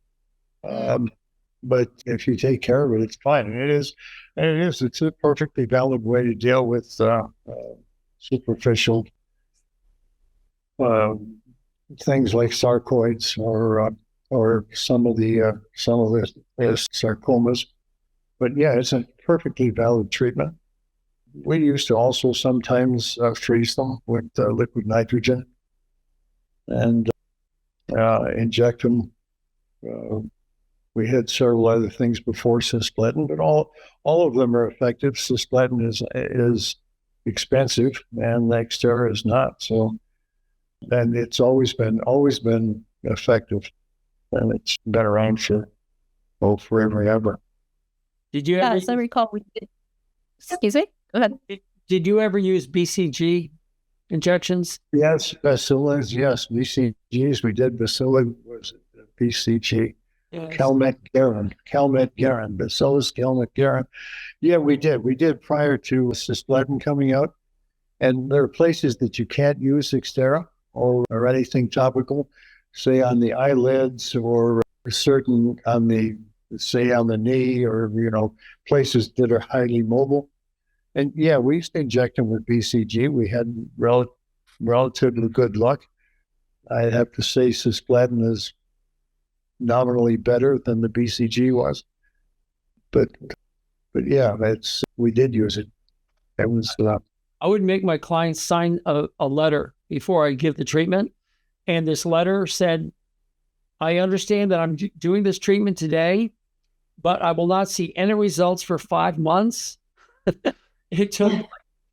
But if you take care of it, it's fine. And it's a perfectly valid way to deal with superficial things like sarcoids or some of the sarcomas. But yeah, it's a perfectly valid treatment. We used to also sometimes freeze them with liquid nitrogen and inject them. We had several other things before cisplatin, but all of them are effective. Cisplatin is expensive, and Xterra is not. So, and it's always been effective, and it's been around forever and ever. Did you ever? Yes, I recall we did. Excuse me. Go ahead. Did you ever use BCG injections? Yes, bacillus. Yes, BCGs. We did. Bacillus was BCG. Yes. Calmet-Guerin, Bacillus Calmet-Guerin. Yeah, we did. We did prior to cisplatin coming out. And there are places that you can't use Xterra or anything topical, say on the eyelids or certain on the knee or, places that are highly mobile. And yeah, we used to inject them with BCG. We had relatively good luck. I'd have to say cisplatin is nominally better than the BCG was. But But yeah, we did use it. It was I would make my clients sign a letter before I give the treatment. And this letter said, I understand that I'm doing this treatment today, but I will not see any results for 5 months. It took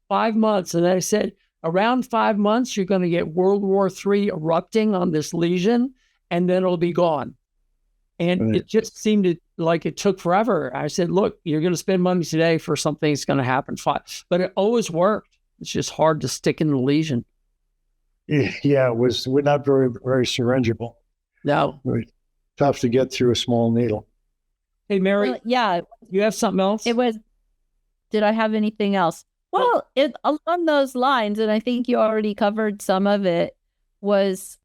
5 months. And I said, around 5 months, you're going to get World War III erupting on this lesion, and then it'll be gone. And it just seemed like it took forever. I said, look, you're going to spend money today for something that's going to happen. But it always worked. It's just hard to stick in the lesion. Yeah, we're not very, very syringeable. No. Tough to get through a small needle. Hey, Mary. Well, yeah. You have something else? Did I have anything else? Well, along those lines, and I think you already covered some of it, was,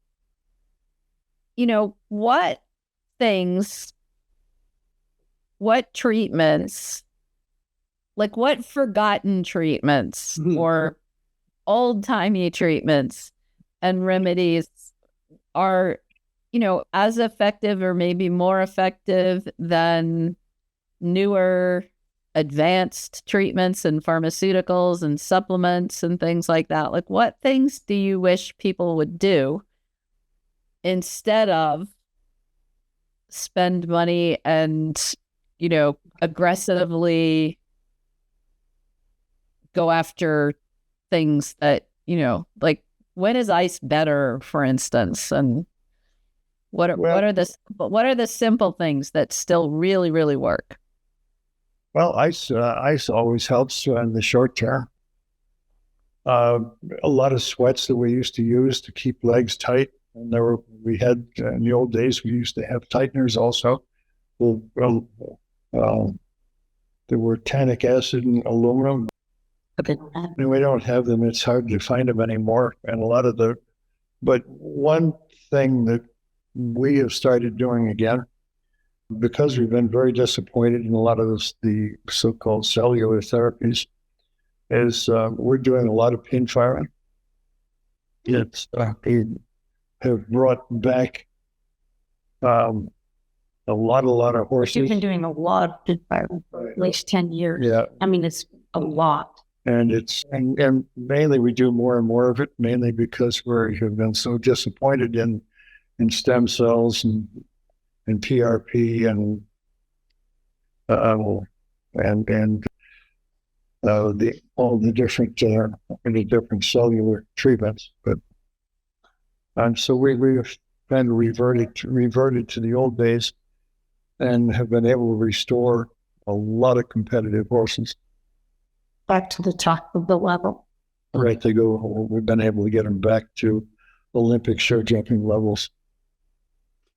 what treatments, like what forgotten treatments or old-timey treatments and remedies are, as effective or maybe more effective than newer advanced treatments and pharmaceuticals and supplements and things like that? Like, what things do you wish people would do instead of spend money and, aggressively go after things that, like, when is ice better, for instance? And what are the simple things that still really, really work? Well, ice always helps in the short term. A lot of sweats that we used to use to keep legs tight, and we had in the old days we used to have tighteners also. There were tannic acid and aluminum. And we don't have them. It's hard to find them anymore. And but one thing that we have started doing again, because we've been very disappointed in a lot of the so-called cellular therapies, is we're doing a lot of pin firing. It's have brought back a lot of horses. You've been doing a lot of pin firing for at least 10 years. Yeah. I mean, it's a lot. And and mainly we do more and more of it, mainly because we have been so disappointed in stem cells and PRP and all the different cellular treatments. But so we've been reverted to the old days and have been able to restore a lot of competitive horses back to the top of the level. Right, we've been able to get them back to Olympic show jumping levels.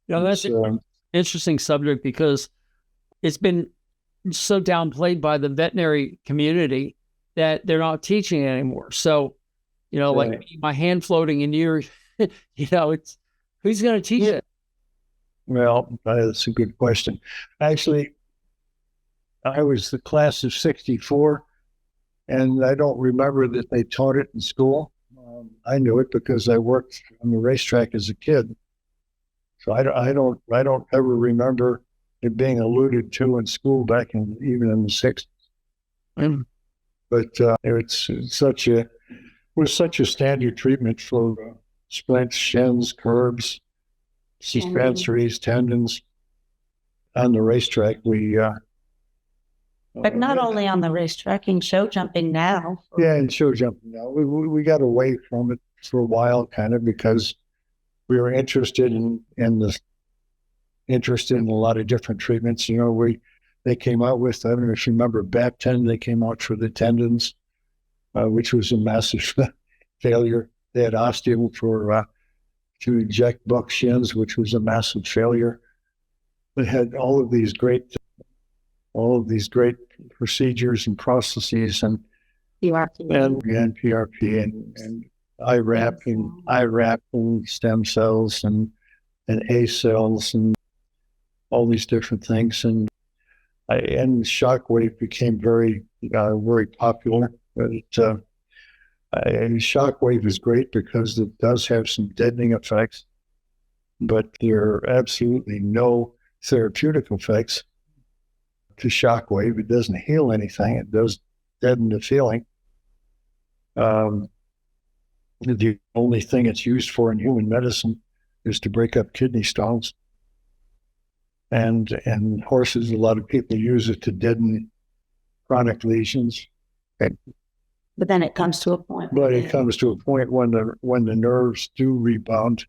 That's an interesting subject because it's been so downplayed by the veterinary community that they're not teaching it anymore. So, like my hand floating in your, it's who's going to teach it? Well, that's a good question. Actually, I was the class of 64. And I don't remember that they taught it in school. I knew it because I worked on the racetrack as a kid. So I don't ever remember it being alluded to in school back even in the 60s. Mm. But it was such a standard treatment for splints, shins, curbs, suspensories, tendons. On the racetrack, but not only on the racetrack, in show jumping now. Yeah, in show jumping now. We got away from it for a while, kind of, because we were interested in a lot of different treatments. They came out with, I don't know if you remember, Bapten. They came out for the tendons, which was a massive failure. They had osteo to inject buck shins, which was a massive failure. They had all of these great procedures and processes and PRP and IRAP and stem cells and A cells and all these different things. And Shockwave became very popular. But Shockwave is great because it does have some deadening effects, but there are absolutely no therapeutic effects to shockwave. It doesn't heal anything. It does deaden the feeling. The only thing it's used for in human medicine is to break up kidney stones. And horses, a lot of people use it to deaden chronic lesions. But then it comes to a point. But it comes to a point when the nerves do rebound,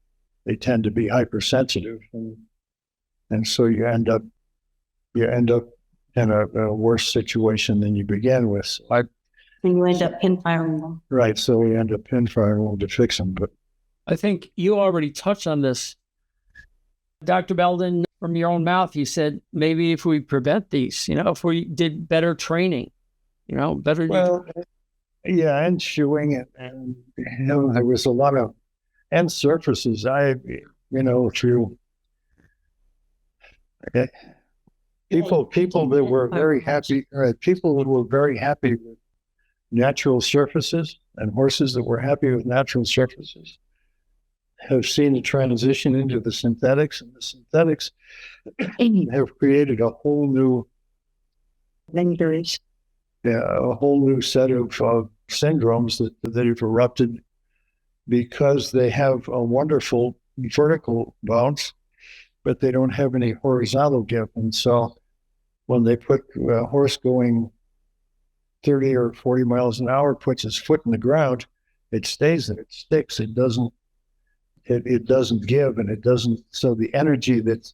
they tend to be hypersensitive, and so you end up in a worse situation than you began with. So and you end up pinfiring them. Right, so we end up pinfiring them to fix them. But I think you already touched on this, Dr. Belden. From your own mouth, you said maybe if we prevent these, if we did better training, better. Well, yeah, and shoeing, and there was a lot of, and surfaces. People that were very happy, people that were very happy with natural surfaces, and horses that were happy with natural surfaces have seen the transition into the synthetics, and the synthetics have created a whole new a whole new set of syndromes that have erupted because they have a wonderful vertical bounce, but they don't have any horizontal give. And so when they put a horse going 30 or 40 miles an hour, puts his foot in the ground, it stays there, it sticks, it doesn't give, and it doesn't, so the energy that's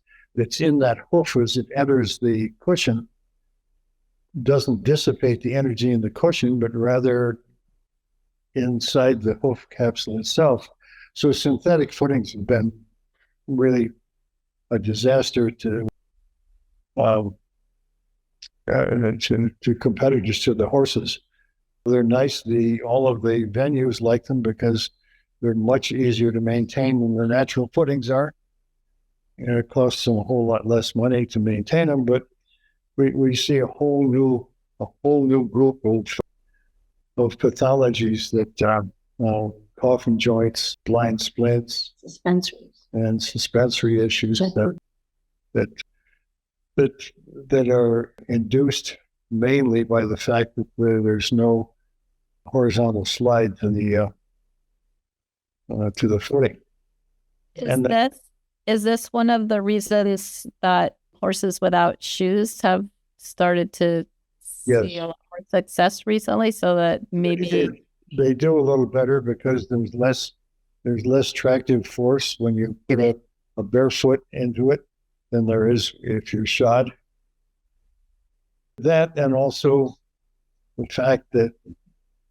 in that hoof as it enters the cushion doesn't dissipate the energy in the cushion, but rather inside the hoof capsule itself. So synthetic footings have been really a disaster to competitors, to the horses. They're nice. All of the venues like them because they're much easier to maintain than the natural footings are. It costs them a whole lot less money to maintain them, but we see a whole new group of pathologies that coffin joints, blind splits, and suspensory issues that are induced mainly by the fact that there's no horizontal slide to the footing. Is this one of the reasons that horses without shoes have started to see a lot more success recently? So that maybe they do a little better because there's less tractive force when you get a barefoot into it than there is if you're shod. That, and also the fact that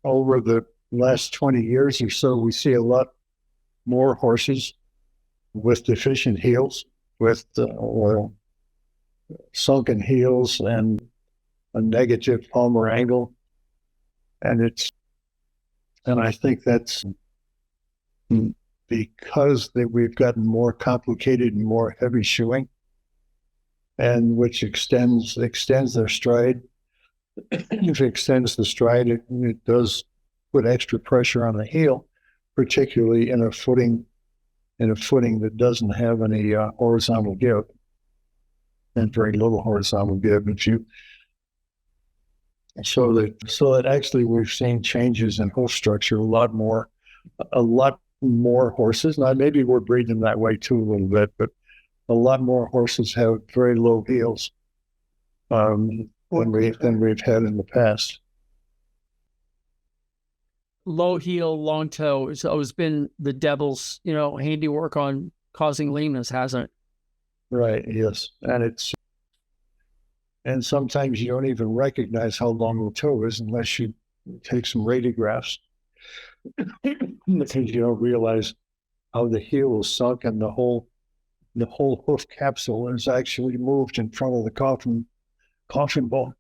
over the last 20 years or so, we see a lot more horses with deficient heels, with sunken heels and a negative palmar angle. And I think that's because we've gotten more complicated and more heavy shoeing, and which extends their stride. If it extends the stride, it does put extra pressure on the heel, particularly in a footing that doesn't have any horizontal give, and very little horizontal give. So that actually we've seen changes in hoof structure, a lot more horses. Now maybe we're breeding that way too a little bit, but a lot more horses have very low heels than we've had in the past. Low heel, long toe has always been the devil's, handiwork on causing lameness, hasn't it? Right. Yes, and sometimes you don't even recognize how long the toe is unless you take some radiographs, because you don't realize how the heel is sunk and the whole hoof capsule is actually moved in front of the coffin bone.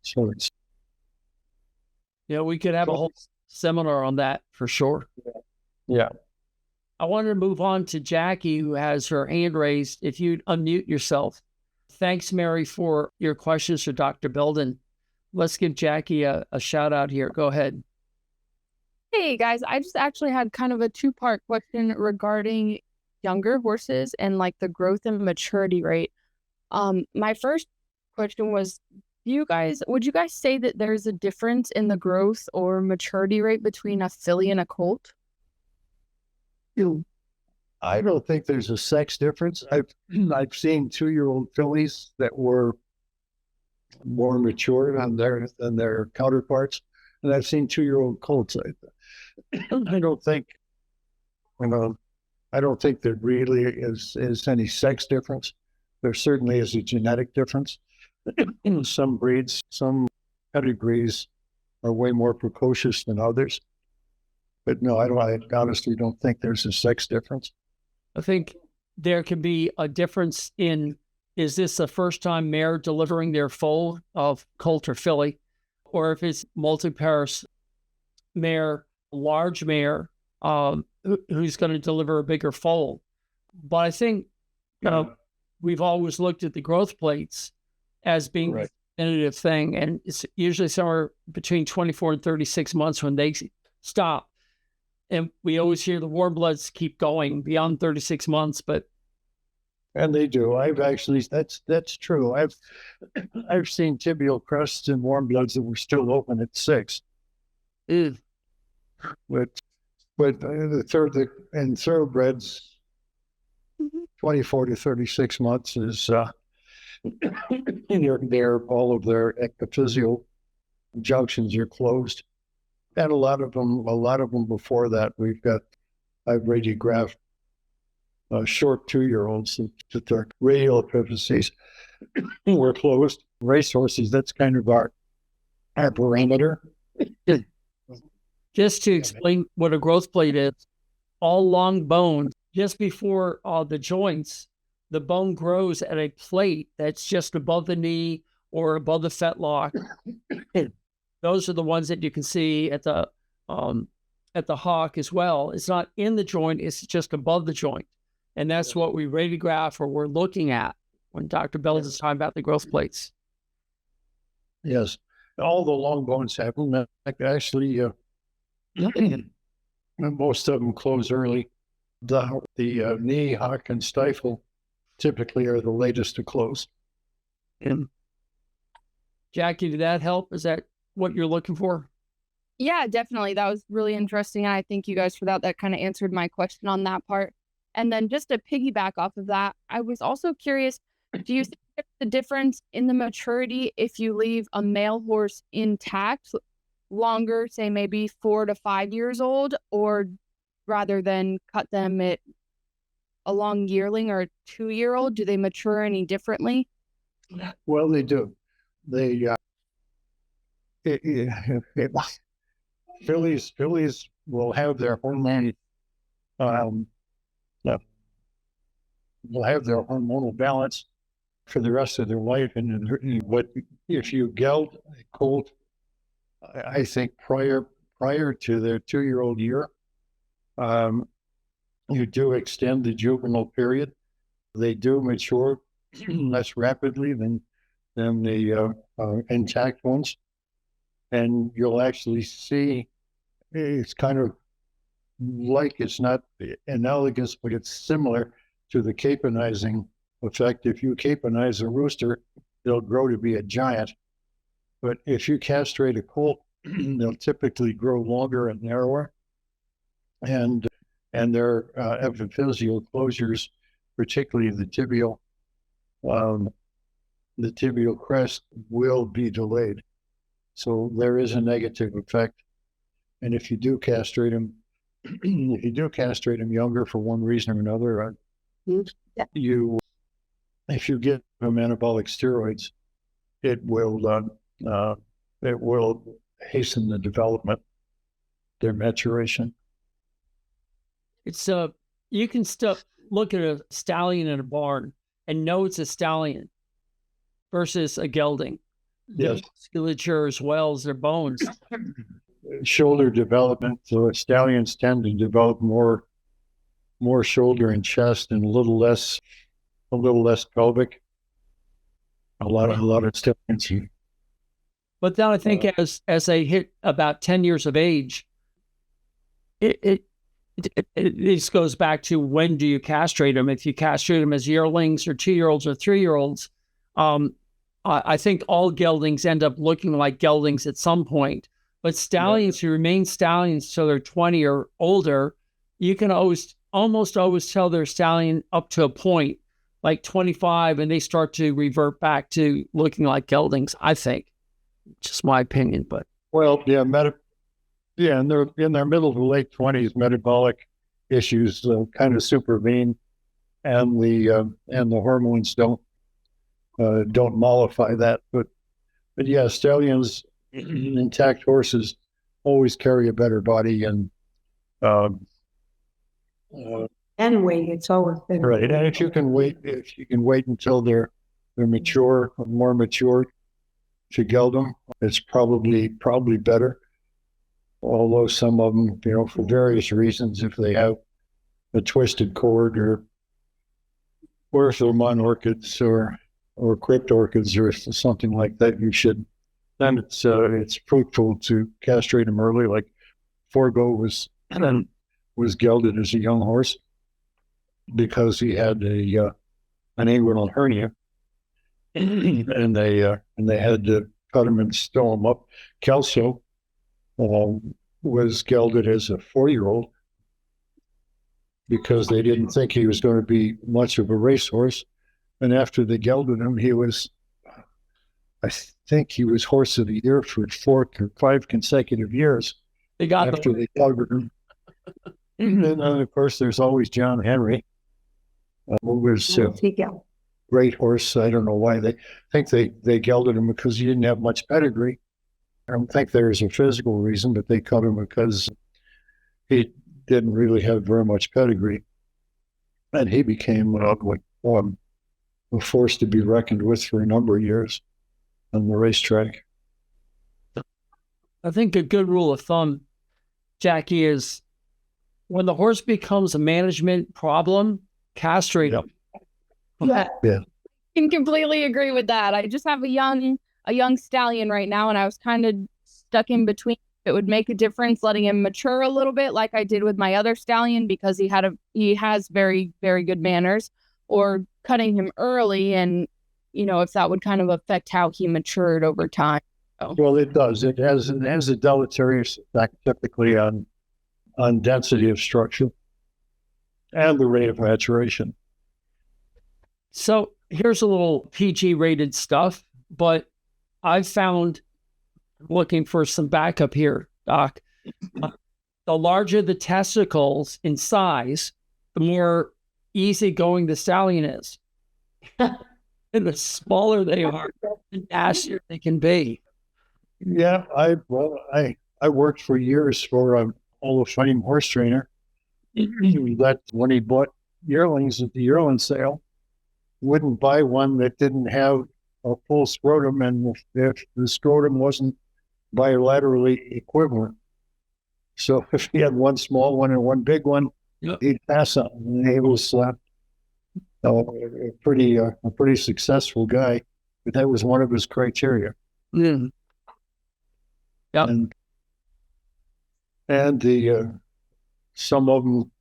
So it's. Yeah, we could have a whole seminar on that for sure. Yeah. I wanted to move on to Jackie, who has her hand raised. If you'd unmute yourself. Thanks, Mary, for your questions for Dr. Belden. Let's give Jackie a shout out here. Go ahead. Hey, guys. I just actually had kind of a two-part question regarding younger horses and like the growth and maturity rate. My first question was, would you guys say that there's a difference in the growth or maturity rate between a filly and a colt? I don't think there's a sex difference. I've seen 2-year-old fillies that were more mature than their counterparts, and I've seen 2-year-old colts. I don't think, I don't think there really is any sex difference. There certainly is a genetic difference. In some breeds, some pedigrees are way more precocious than others. But no, I honestly don't think there's a sex difference. I think there can be a difference in, is this a first-time mare delivering their foal of colt or filly, or if it's multi-pairs mare, large mare, who's going to deliver a bigger foal. But I think we've always looked at the growth plates as being a definitive thing, and it's usually somewhere between 24 and 36 months when they stop. And we always hear the warm bloods keep going beyond 36 months, and they do. I've actually, that's true. I've seen tibial crests and warm bloods that were still open at 6. But in thoroughbreds, 24 to 36 months is all of their ectophysial junctions are closed, and a lot of them before that. I've radiographed short 2-year-olds that their radial epiphyses were closed. Racehorses, that's kind of our parameter. Just to explain what a growth plate is, all long bones, just before the joints, the bone grows at a plate that's just above the knee or above the fetlock. Those are the ones that you can see at the hock as well. It's not in the joint, it's just above the joint. And that's what we radiograph or we're looking at when Dr. Belden is talking about the growth plates. Yes, all the long bones have them. Actually, most of them close early. The knee, hock, and stifle typically are the latest to close. And Jackie, did that help? Is that what you're looking for? Yeah, definitely. That was really interesting. And I thank you guys for that. That kind of answered my question on that part. And then just to piggyback off of that, I was also curious, do you see the difference in the maturity if you leave a male horse intact longer, say maybe 4 to 5 years old, or rather than cut them at a long yearling or a 2-year-old? Do they mature any differently? Well, they do. They fillies will have their hormonal balance for the rest of their life. But if you geld a colt, I think prior to their 2-year-old year, you do extend the juvenile period. They do mature less rapidly than the intact ones, and you'll actually see it's kind of like, it's not analogous, but it's similar to the caponizing effect. If you caponize a rooster, they'll grow to be a giant. But if you castrate a colt, they'll typically grow longer and narrower, and their epiphyseal closures, particularly the tibial crest, will be delayed. So there is a negative effect. And if you do castrate them, younger for one reason or another, if you give them anabolic steroids, it will hasten the development, their maturation. It's you can still look at a stallion in a barn and know it's a stallion versus a gelding. Yes, musculature as well as their bones. Shoulder development. So stallions tend to develop more shoulder and chest, and a little less pelvic. A lot of stallions. But then I think as they hit about 10 years of age, it this goes back to, when do you castrate them? If you castrate them as yearlings or 2-year-olds or 3-year-olds, I think all geldings end up looking like geldings at some point, but stallions who remain stallions till they're 20 or older, you can almost always tell they're stallion up to a point, like 25, and they start to revert back to looking like geldings, I think. Just my opinion, but. Well, yeah, in their middle to late 20s, metabolic issues kind of supervene, and the hormones don't mollify that. But yeah, stallions, intact horses, always carry a better body, and Anyway, it's always been right. And if you can wait until they're mature, more mature, to geld them, it's probably better. Although some of them, for various reasons, if they have a twisted cord or if they're monorchids or crypt orchids or something like that, then it's fruitful to castrate them early. Like Forgo was gelded as a young horse because he had an inguinal hernia, and they had to cut him and sew him up. Kelso was gelded as a 4-year-old because they didn't think he was going to be much of a racehorse. And after they gelded him, I think he was horse of the year for 4 or 5 consecutive years. They got after they gelded him. And then, of course, there's always John Henry, who was a great horse. I don't know why they gelded him, because he didn't have much pedigree. I don't think there's a physical reason, but they cut him because he didn't really have very much pedigree. And he became a force to be reckoned with for a number of years on the racetrack. I think a good rule of thumb, Jackie, is when the horse becomes a management problem, castrate him. Yeah. Yeah. I can completely agree with that. I just have a young stallion right now, and I was kind of stuck in between. It would make a difference letting him mature a little bit, like I did with my other stallion, because he has very, very good manners, or cutting him early, and if that would kind of affect how he matured over time. So. Well, it does. It has a deleterious effect typically on density of structure and the rate of maturation. So here's a little PG rated stuff, but I've found, looking for some backup here, Doc, the larger the testicles in size, the more easygoing the stallion is. And the smaller they are, the nastier they can be. Yeah, I worked for years for a Hall of Fame horse trainer. That when he bought yearlings at the yearling sale, wouldn't buy one that didn't have a full scrotum, and if the scrotum wasn't bilaterally equivalent. So if he had one small one and one big one, he'd pass on. And he was a pretty successful guy, but that was one of his criteria. Mm. Yep. And the some of them,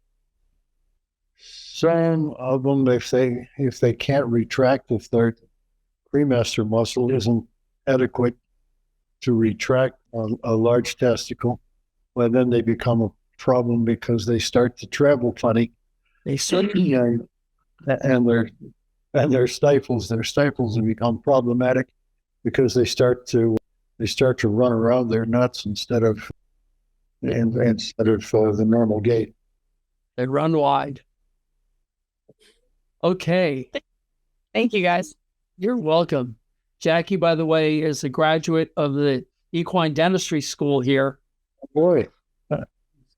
if they can't retract, if their cremaster muscle isn't adequate to retract a large testicle, well, then they become a problem because they start to travel funny. They should. And their stifles have become problematic because they start to run around their nuts instead of the normal gait. They run wide. Okay. Thank you, guys. You're welcome. Jackie, by the way, is a graduate of the equine dentistry school here. Boy.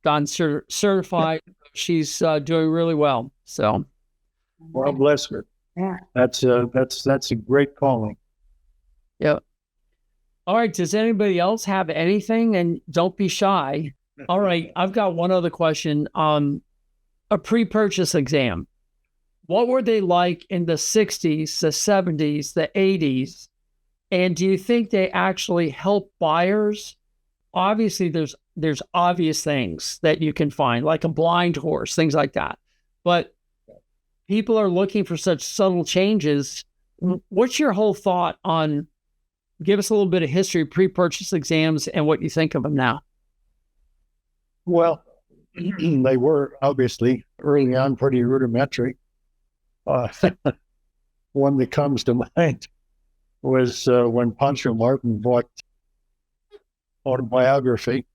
Done certified. She's doing really well. So, well, bless her. Yeah. That's a great calling. Yeah. All right. Does anybody else have anything? And don't be shy. All right. I've got one other question. A pre-purchase exam. What were they like in the 60s, the 70s, the 80s? And do you think they actually help buyers? Obviously, there's obvious things that you can find, like a blind horse, things like that. But people are looking for such subtle changes what's your whole thought on, give us a little bit of history, pre-purchase exams, and what you think of them now? Well, they were obviously early on pretty rudimentary. One that comes to mind was when Pancho Martin bought Autobiography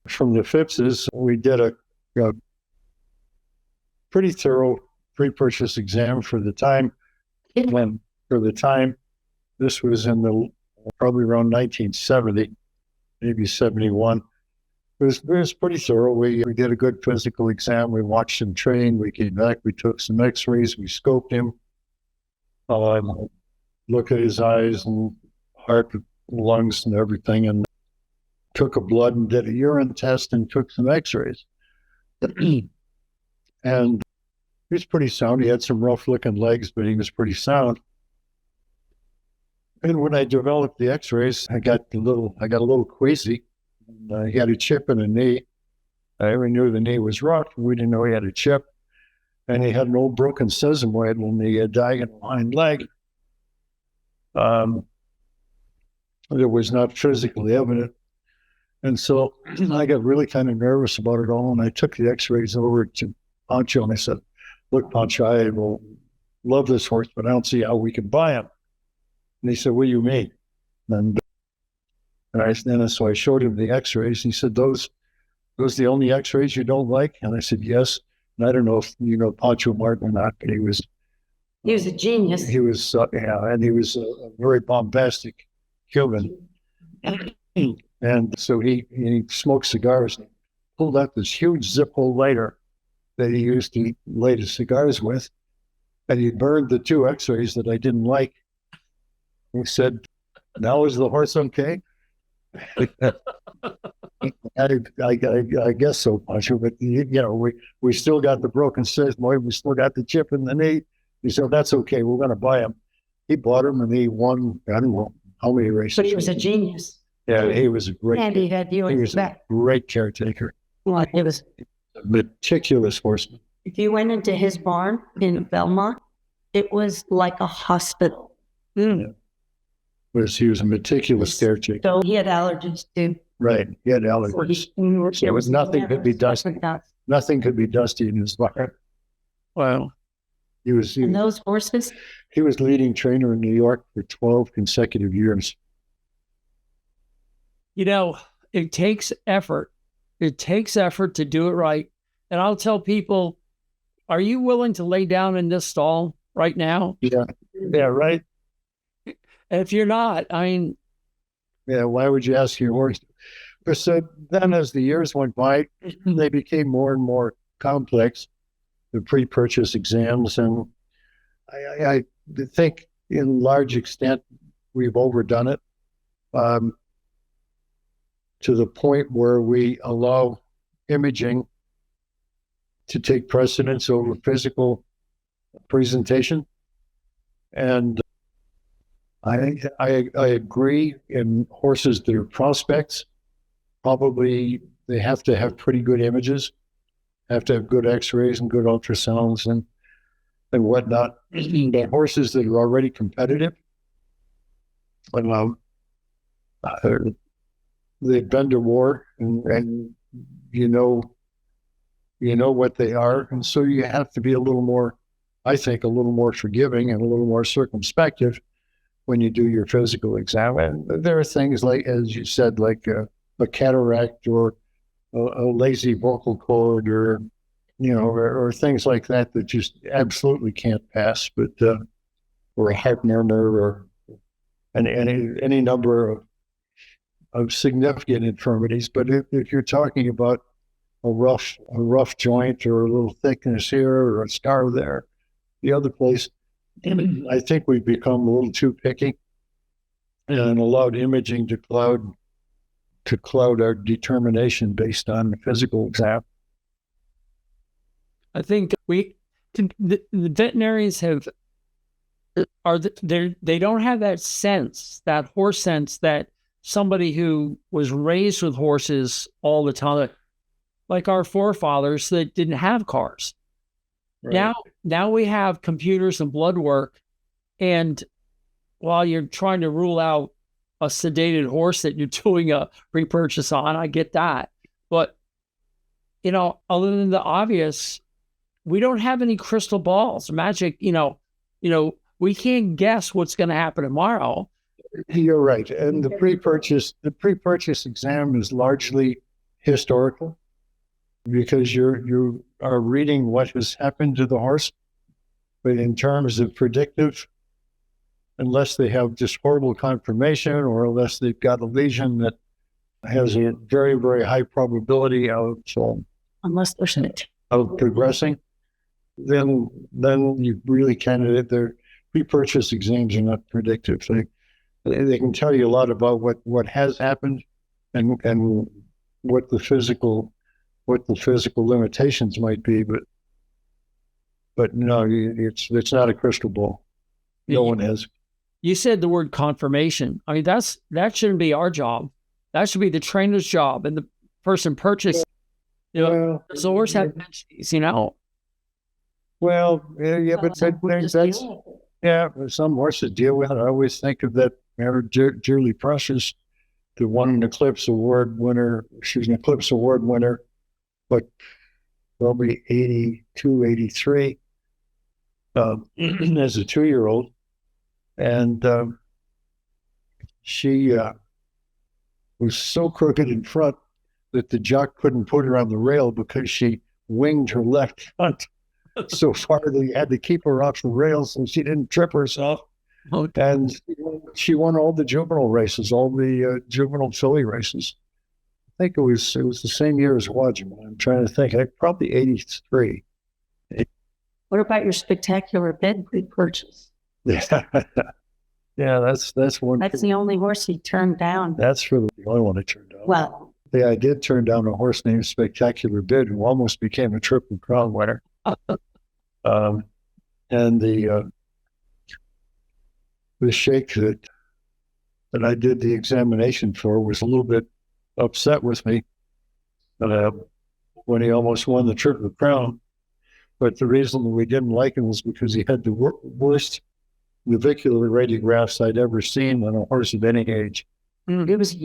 from the Phippses. We did a pretty thorough pre-purchase exam for the time. When this was in the probably around 1970, maybe 71. It was pretty thorough. We did a good physical exam. We watched him train. We came back. We took some X-rays. We scoped him. Looked at his eyes and heart, lungs, and everything, and took a blood and did a urine test and took some X-rays. And he was pretty sound. He had some rough-looking legs, but he was pretty sound. And when I developed the X-rays, I got a little queasy. He had a chip in the knee. I already knew the knee was rough. We didn't know he had a chip. And he had an old broken sesamoid in the diagonal hind leg. It was not physically evident. And so I got really kind of nervous about it all. And I took the X-rays over to Pancho and I said, "Look, Pancho, I will love this horse, but I don't see how we can buy him." And he said, "What do you mean?" And so I showed him the X-rays. He said, "Those the only X-rays you don't like?" And I said, "Yes." And I don't know if you know Pancho Martin or not, but he was a genius. He was, and he was a very bombastic human. And so he smoked cigars and pulled out this huge Zippo lighter that he used to light his cigars with. And he burned the two X-rays that I didn't like. He said, "Now is the horse okay?" I guess so, Pancho, but we still got the broken sesamoid, we still got the chip in the knee. He said, "That's okay, we're going to buy him." He bought him and he won, I don't know how many races. But he was a genius. Yeah, he was a great. And he had you he was a great caretaker. Well, it was A meticulous horseman. if you went into his barn in Belmont, it was like a hospital. He was a meticulous caretaker. So he had allergies too. Right, he had allergies. There was nothing could be dusty. Nothing could be dusty in his barn. Wow. And those horses, He was leading trainer in New York for 12 consecutive years. It takes effort. It takes effort to do it right. And I'll tell people, are you willing to lay down in this stall right now? Yeah, right. And if you're not, why would you ask your horse? Because then as the years went by, they became more and more complex, the pre-purchase exams. And I think in large extent, we've overdone it to the point where we allow imaging to take precedence over physical presentation. And I agree in horses that are prospects. Probably they have to have pretty good images, have to have good X-rays and good ultrasounds and whatnot. The horses that are already competitive, they've been to war and you know what they are, and so you have to be a little more, I think, a little more forgiving and a little more circumspective when you do your physical exam. And there are things like, as you said, like a cataract or a lazy vocal cord or things like that just absolutely can't pass, but or a heart murmur or any number of significant infirmities. But if you're talking about a rough joint or a little thickness here or a scar there, the other place, I think we've become a little too picky and allowed imaging to cloud our determination based on the physical exam. I think the veterinarians they don't have that sense, that horse sense, that somebody who was raised with horses all the time, like our forefathers that didn't have cars. Right. Now we have computers and blood work And while you're trying to rule out a sedated horse that you're doing a pre-purchase on, I get that. But, other than the obvious, we don't have any crystal balls, magic, we can't guess what's going to happen tomorrow. You're right. And the pre-purchase exam is largely historical because you are reading what has happened to the horse. But in terms of predictive, unless they have just horrible conformation or unless they've got a lesion that has a very, very high probability of progressing, then you really can't. Their pre-purchase exams are not predictive. They can tell you a lot about what has happened and what the physical limitations might be, but no, it's not a crystal ball. No one has. You said the word confirmation. I mean, that shouldn't be our job. That should be the trainer's job and the person purchasing. Does the horse have mentions, Well, but that's some horses deal with it. I always think of that Julie Precious, the one Eclipse Award winner. She's an Eclipse Award winner, but probably 82, 83 as a 2-year-old. And she was so crooked in front that the jock couldn't put her on the rail because she winged her left front so far that he had to keep her off the rails so she didn't trip herself. Okay. And she won all the juvenile races, all the juvenile filly races. I think it was the same year as Wadjum. I'm trying to think. Probably 83. What about your spectacular bed pre-purchase? Yeah, that's one. That's the only horse he turned down. That's really the only one I turned down. Well, I did turn down a horse named Spectacular Bid, who almost became a Triple Crown winner. And the sheikh that I did the examination for was a little bit upset with me when he almost won the Triple Crown. But the reason we didn't like him was because he had the worst navicular radiographs I'd ever seen on a horse of any age. It was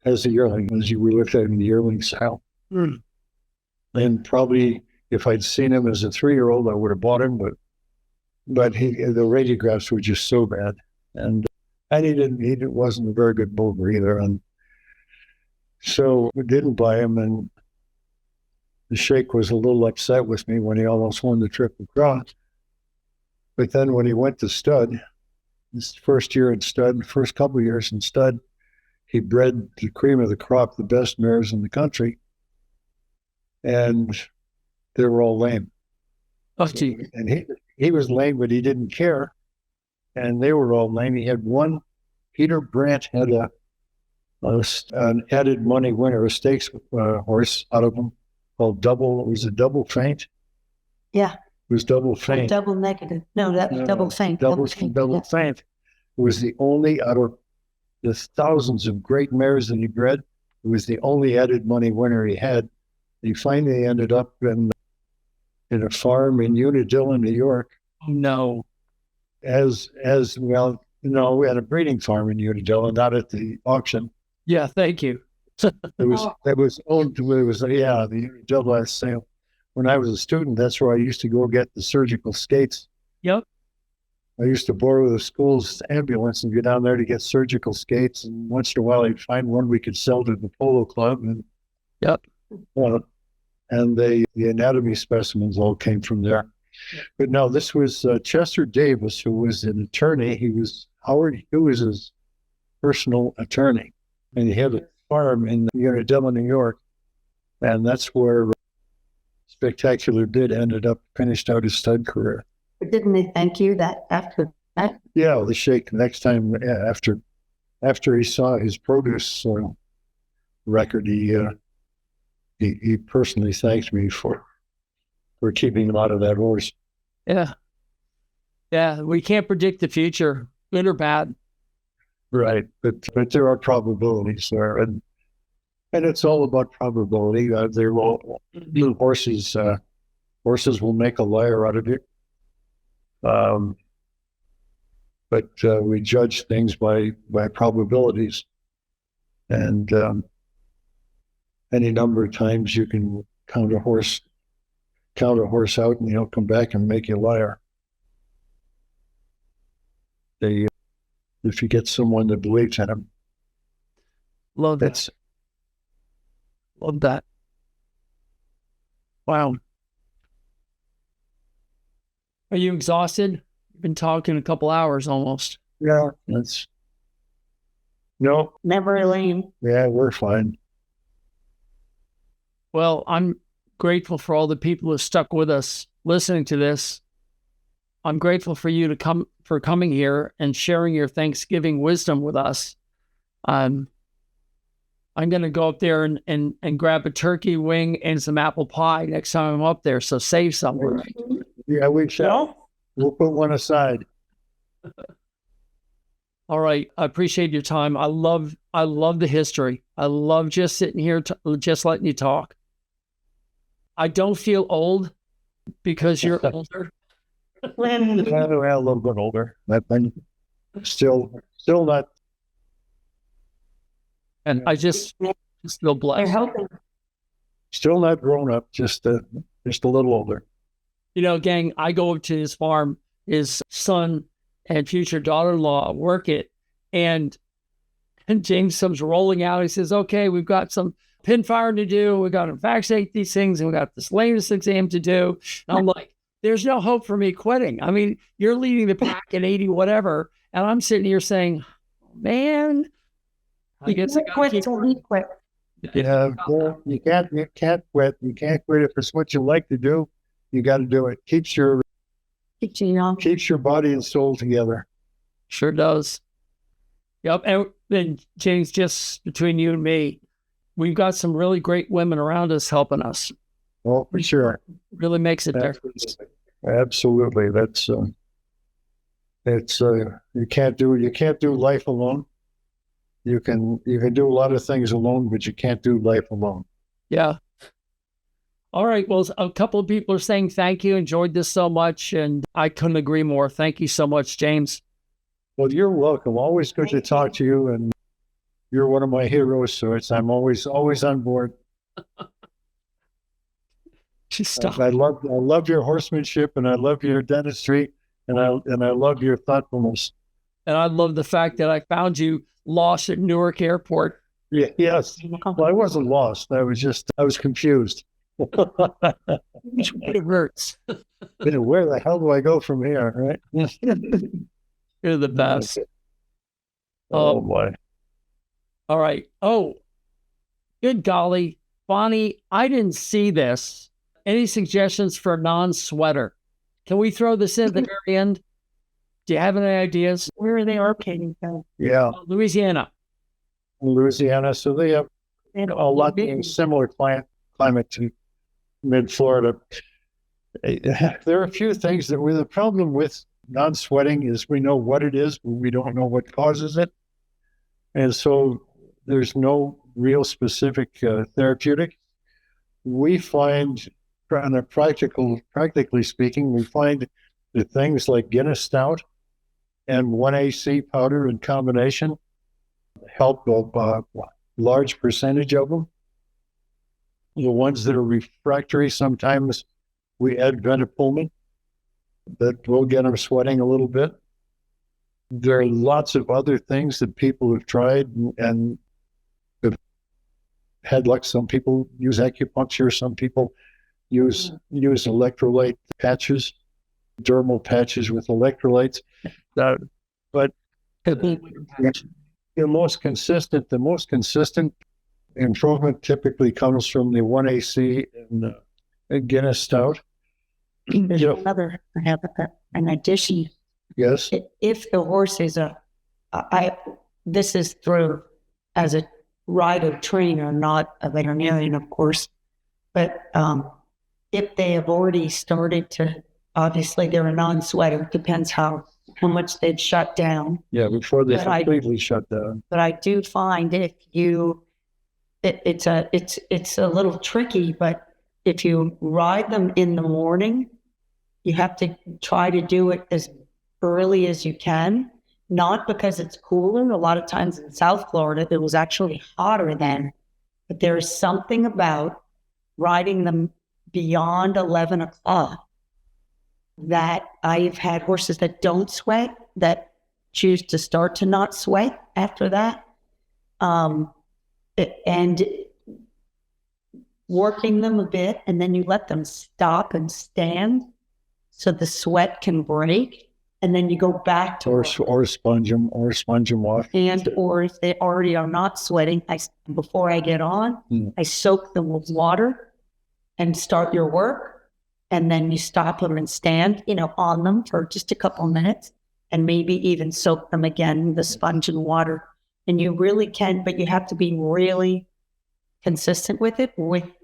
as a yearling, as we looked at him in the yearling style. And probably if I'd seen him as a 3-year-old, I would have bought him, but the radiographs were just so bad. And he wasn't a very good mover either. And so we didn't buy him, and the sheikh was a little upset with me when he almost won the Triple Crown. But then when he went to stud, his first year in stud, first couple of years in stud, he bred the cream of the crop, the best mares in the country. And they were all lame. Oh, gee. And he was lame, but he didn't care. And they were all lame. He had one, Peter Brandt had an added money winner, a stakes horse out of him called Double. It was a Double Feint. Yeah. It was Double Feint. Double negative. No, that was Double Feint. Double Feint. It was the only, out of the thousands of great mares that he bred, it was the only added money winner he had. He finally ended up in a farm in Unadilla, New York. Oh, no. As well, we had a breeding farm in Unadilla, not at the auction. Yeah, thank you. It was owned. The Unadilla sale. When I was a student, that's where I used to go get the surgical skates. Yep. I used to borrow the school's ambulance and go down there to get surgical skates. And once in a while, I'd find one we could sell to the polo club. And yep. And the anatomy specimens all came from there. Yep. But no, this was Chester Davis, who was an attorney. He was his personal attorney, and he had a farm in Unadilla, New York, and that's where Spectacular Bid finished out his stud career. But didn't they thank you that after that? Yeah, the sheikh next time after he saw his produce record, he personally thanked me for keeping him out of that horse. Yeah. Yeah, we can't predict the future, good or bad. Right, but there are probabilities there, and it's all about probability. There will horses will make a liar out of you. but we judge things by probabilities. And any number of times you can count a horse out, and he'll come back and make you a liar. If you get someone that believes in him. Love that. Love that. Wow. Are you exhausted? You've been talking a couple hours almost. Yeah, no. Memory lane. Yeah, we're fine. Well, I'm grateful for all the people who stuck with us listening to this. I'm grateful for you for coming here and sharing your Thanksgiving wisdom with us. I'm going to go up there and grab a turkey wing and some apple pie next time I'm up there. So save some. Yeah, we shall. We'll put one aside. All right. I appreciate your time. I love the history. I love just sitting here, just letting you talk. I don't feel old because you're older. Yeah, a little bit older. I'm still not. And I just feel blessed. Still not grown up, just a little older. You know, gang, I go up to his farm, his son and future daughter-in-law work it, and James comes rolling out. He says, okay, we've got some pin firing to do. We got to vaccinate these things, and we got this latest exam to do. And I'm like, there's no hope for me quitting. I mean, you're leading the pack at 80 whatever, and I'm sitting here saying, man, I guess I got to quit. Yeah, well, you can't quit. You can't quit if it's what you like to do. You got to do it. Keeps your body and soul together. Sure does. Yep. And then James, just between you and me, we've got some really great women around us helping us. Oh, for sure. Really makes a difference. Absolutely. That's you can't do life alone. You can do a lot of things alone, but you can't do life alone. Yeah. All right. Well, a couple of people are saying thank you, enjoyed this so much, and I couldn't agree more. Thank you so much, James. Well, you're welcome. Always good to talk to you, and you're one of my heroes, so I'm always on board. I love your horsemanship, and I love your dentistry, and I love your thoughtfulness. And I love the fact that I found you lost at Newark Airport. Yeah, yes. Well, I wasn't lost. I was confused. It hurts. Where the hell do I go from here, right? You're the best. Oh, boy. All right. Oh, good golly. Bonnie, I didn't see this. Any suggestions for a non-sweater? Can we throw this in at the very end? Do you have any ideas? Where are they located? Yeah. Louisiana. Louisiana. So they have a lot of similar climate to mid-Florida. There are a few things the problem with non-sweating is we know what it is, but we don't know what causes it. And so there's no real specific therapeutic. We find, on a practically speaking, we find the things like Guinness Stout and 1AC powder in combination help a large percentage of them. The ones that are refractory, sometimes we add Ventapulmin that will get them sweating a little bit. There are lots of other things that people have tried and have had luck. Some people use acupuncture. Some people use electrolyte patches, dermal patches with electrolytes. But the most consistent improvement typically comes from the 1AC and Guinness Stout. There's another, an addition. Yes. If the horse is this is through as a rider trainer, not a veterinarian, of course, but if they have already started to, obviously they're a non-sweater, depends how much they'd shut down. Yeah, before they completely shut down. But I do find it's a little tricky, but if you ride them in the morning, you have to try to do it as early as you can, not because it's cooler. A lot of times in South Florida, it was actually hotter then. But there is something about riding them beyond 11 o'clock that I've had horses that don't sweat, that choose to start to not sweat after that. And working them a bit, and then you let them stop and stand so the sweat can break, and then you go back to or sponge them off. And or if they already are not sweating, before I get on, I soak them with water and start your work, and then you stop them and stand, on them for just a couple minutes, and maybe even soak them again with the sponge and water. And you really can, but you have to be really consistent with it.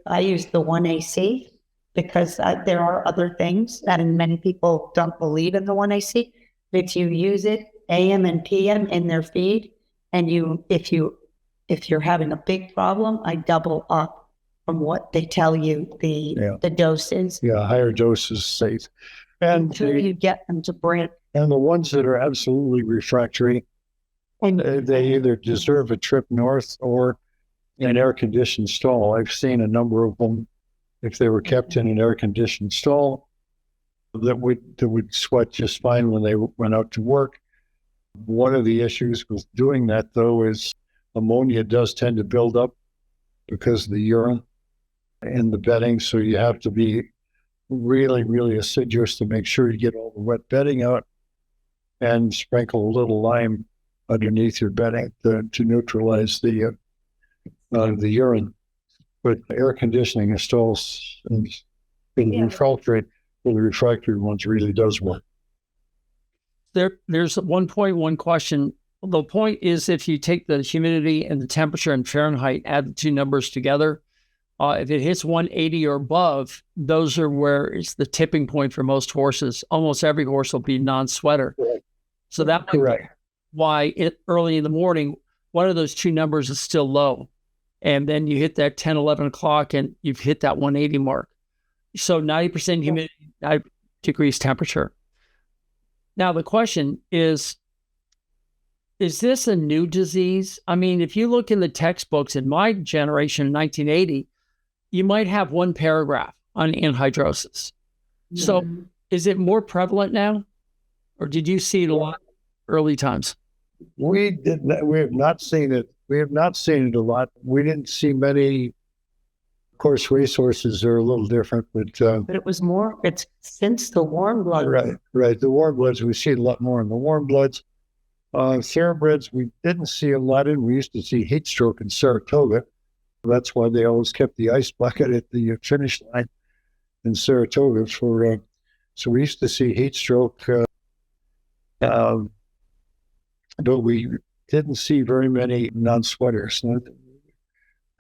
I use the 1AC because there are other things that many people don't believe in the 1AC. If you use it AM and PM in their feed, and if you're having a big problem, I double up from what they tell you the dose is. Yeah, higher dose is safe. And until you get them to break. And the ones that are absolutely refractory, they either deserve a trip north or an air-conditioned stall. I've seen a number of them, if they were kept in an air-conditioned stall, that would sweat just fine when they went out to work. One of the issues with doing that, though, is ammonia does tend to build up because of the urine in the bedding, so you have to be really, really assiduous to make sure you get all the wet bedding out and sprinkle a little lime underneath your bedding to neutralize the urine. But air conditioning of stalls and refractory for the refractory ones really does work. There's 1.1 question. The point is, if you take the humidity and the temperature in Fahrenheit, add the two numbers together, if it hits 180 or above, those are where it's the tipping point for most horses. Almost every horse will be non-sweater. Correct. So that might be why early in the morning, one of those two numbers is still low. And then you hit that 10, 11 o'clock and you've hit that 180 mark. So 90% humidity, 90 degrees temperature. Now the question is this a new disease? I mean, if you look in the textbooks in my generation, 1980, you might have one paragraph on anhydrosis. So is it more prevalent now? Or did you see it a lot early times? We have not seen it. We have not seen it a lot. We didn't see many. Of course, racehorses are a little different, but it was more. It's since the warm blood. Right. The warm bloods, we see it a lot more in the warm bloods. Thoroughbreds, we didn't see a lot in. We used to see heat stroke in Saratoga. That's why they always kept the ice bucket at the finish line in Saratoga for. So we used to see heat stroke, but we didn't see very many non-sweaters.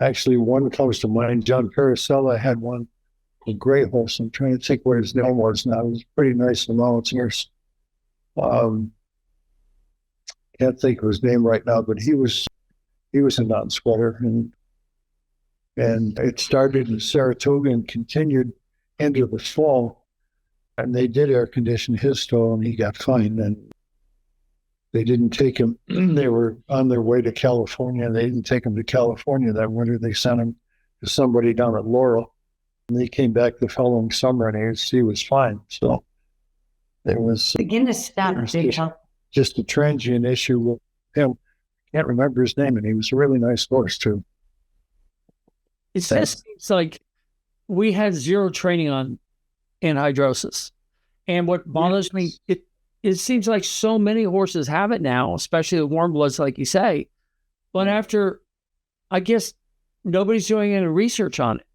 Actually, one comes to mind. John Paracella had one, a gray horse. I'm trying to think what his name was now. It was a pretty nice allowance horse. Can't think of his name right now, but he was a non-sweater, and it started in Saratoga and continued into the fall. And they did air condition his stall, and he got fined. And they didn't take him. They were on their way to California. They didn't take him to California that winter. They sent him to somebody down at Laurel. And they came back the following summer, and he was fine. So it was begin to stop. Just a transient issue with him. Can't remember his name, and he was a really nice horse too. It seems like we had zero training on anhydrosis, and what bothers me, it seems like so many horses have it now, especially the warm bloods, like you say. But after, I guess, nobody's doing any research on it.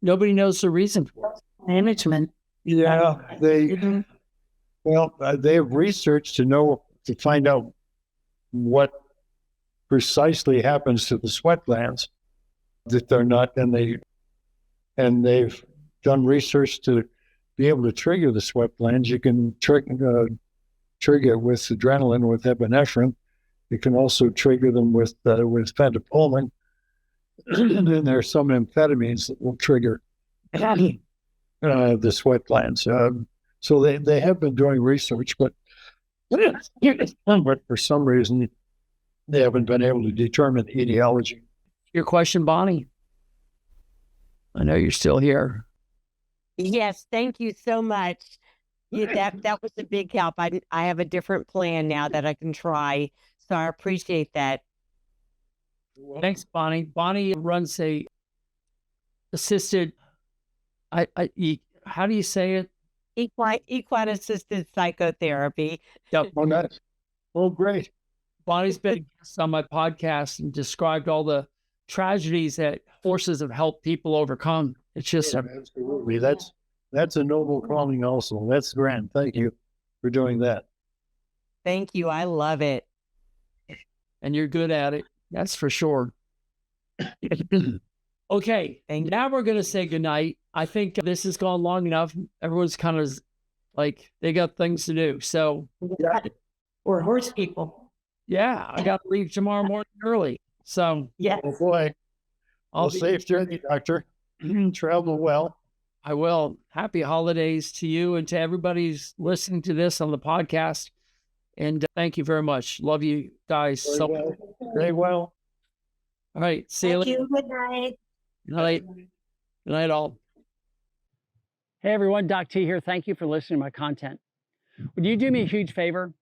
Nobody knows the reason for it. Management. Yeah, they have research to find out what precisely happens to the sweat glands that they're not, and they've done research to be able to trigger the sweat glands. You can trigger with adrenaline, with epinephrine. You can also trigger them with fentanyl. And then there are some amphetamines that will trigger the sweat glands. So they have been doing research, but But for some reason, they haven't been able to determine the etiology. Your question, Bonnie? I know you're still here. Yes, thank you so much. That was a big help. I have a different plan now that I can try, so I appreciate that. Thanks, Bonnie. Bonnie runs a assisted. How do you say it? Equine assisted psychotherapy. Yep. Oh, nice. Oh, great. Bonnie's been a guest on my podcast and described all the tragedies that horses have helped people overcome. It's just Absolutely. That's a noble calling also. That's grand. Thank you for doing that. Thank you. I love it. and you're good at it. That's for sure. Okay, now we're going to say goodnight. I think this has gone long enough. Everyone's kind of like, they got things to do. So, We're horse people. yeah, I got to leave tomorrow morning early. So, Yes. Oh boy. I'll Safe journey, Doctor. Travel well. I will. Happy holidays to you and to everybody who's listening to this on the podcast. And thank you very much. Love you guys so much. Very well. All right. See you Thank later. you. Good night. Good night. Good night, all. Hey, everyone. Doc T here. Thank you for listening to my content. Would you do me a huge favor?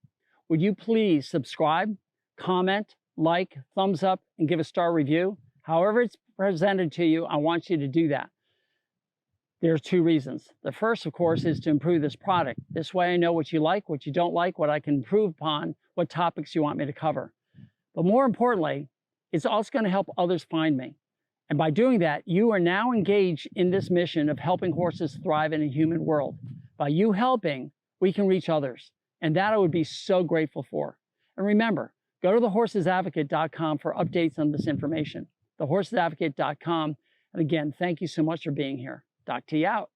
Would you please subscribe, comment, like, thumbs up, and give a star review? However it's presented to you, I want you to do that. There's two reasons. The first, of course, is to improve this product. This way I know what you like, what you don't like, what I can improve upon, what topics you want me to cover. But more importantly, it's also going to help others find me. And by doing that, you are now engaged in this mission of helping horses thrive in a human world. By you helping, we can reach others. And that I would be so grateful for. And remember, go to thehorsesadvocate.com for updates on this information. Thehorsesadvocate.com. And again, thank you so much for being here. Doc T out.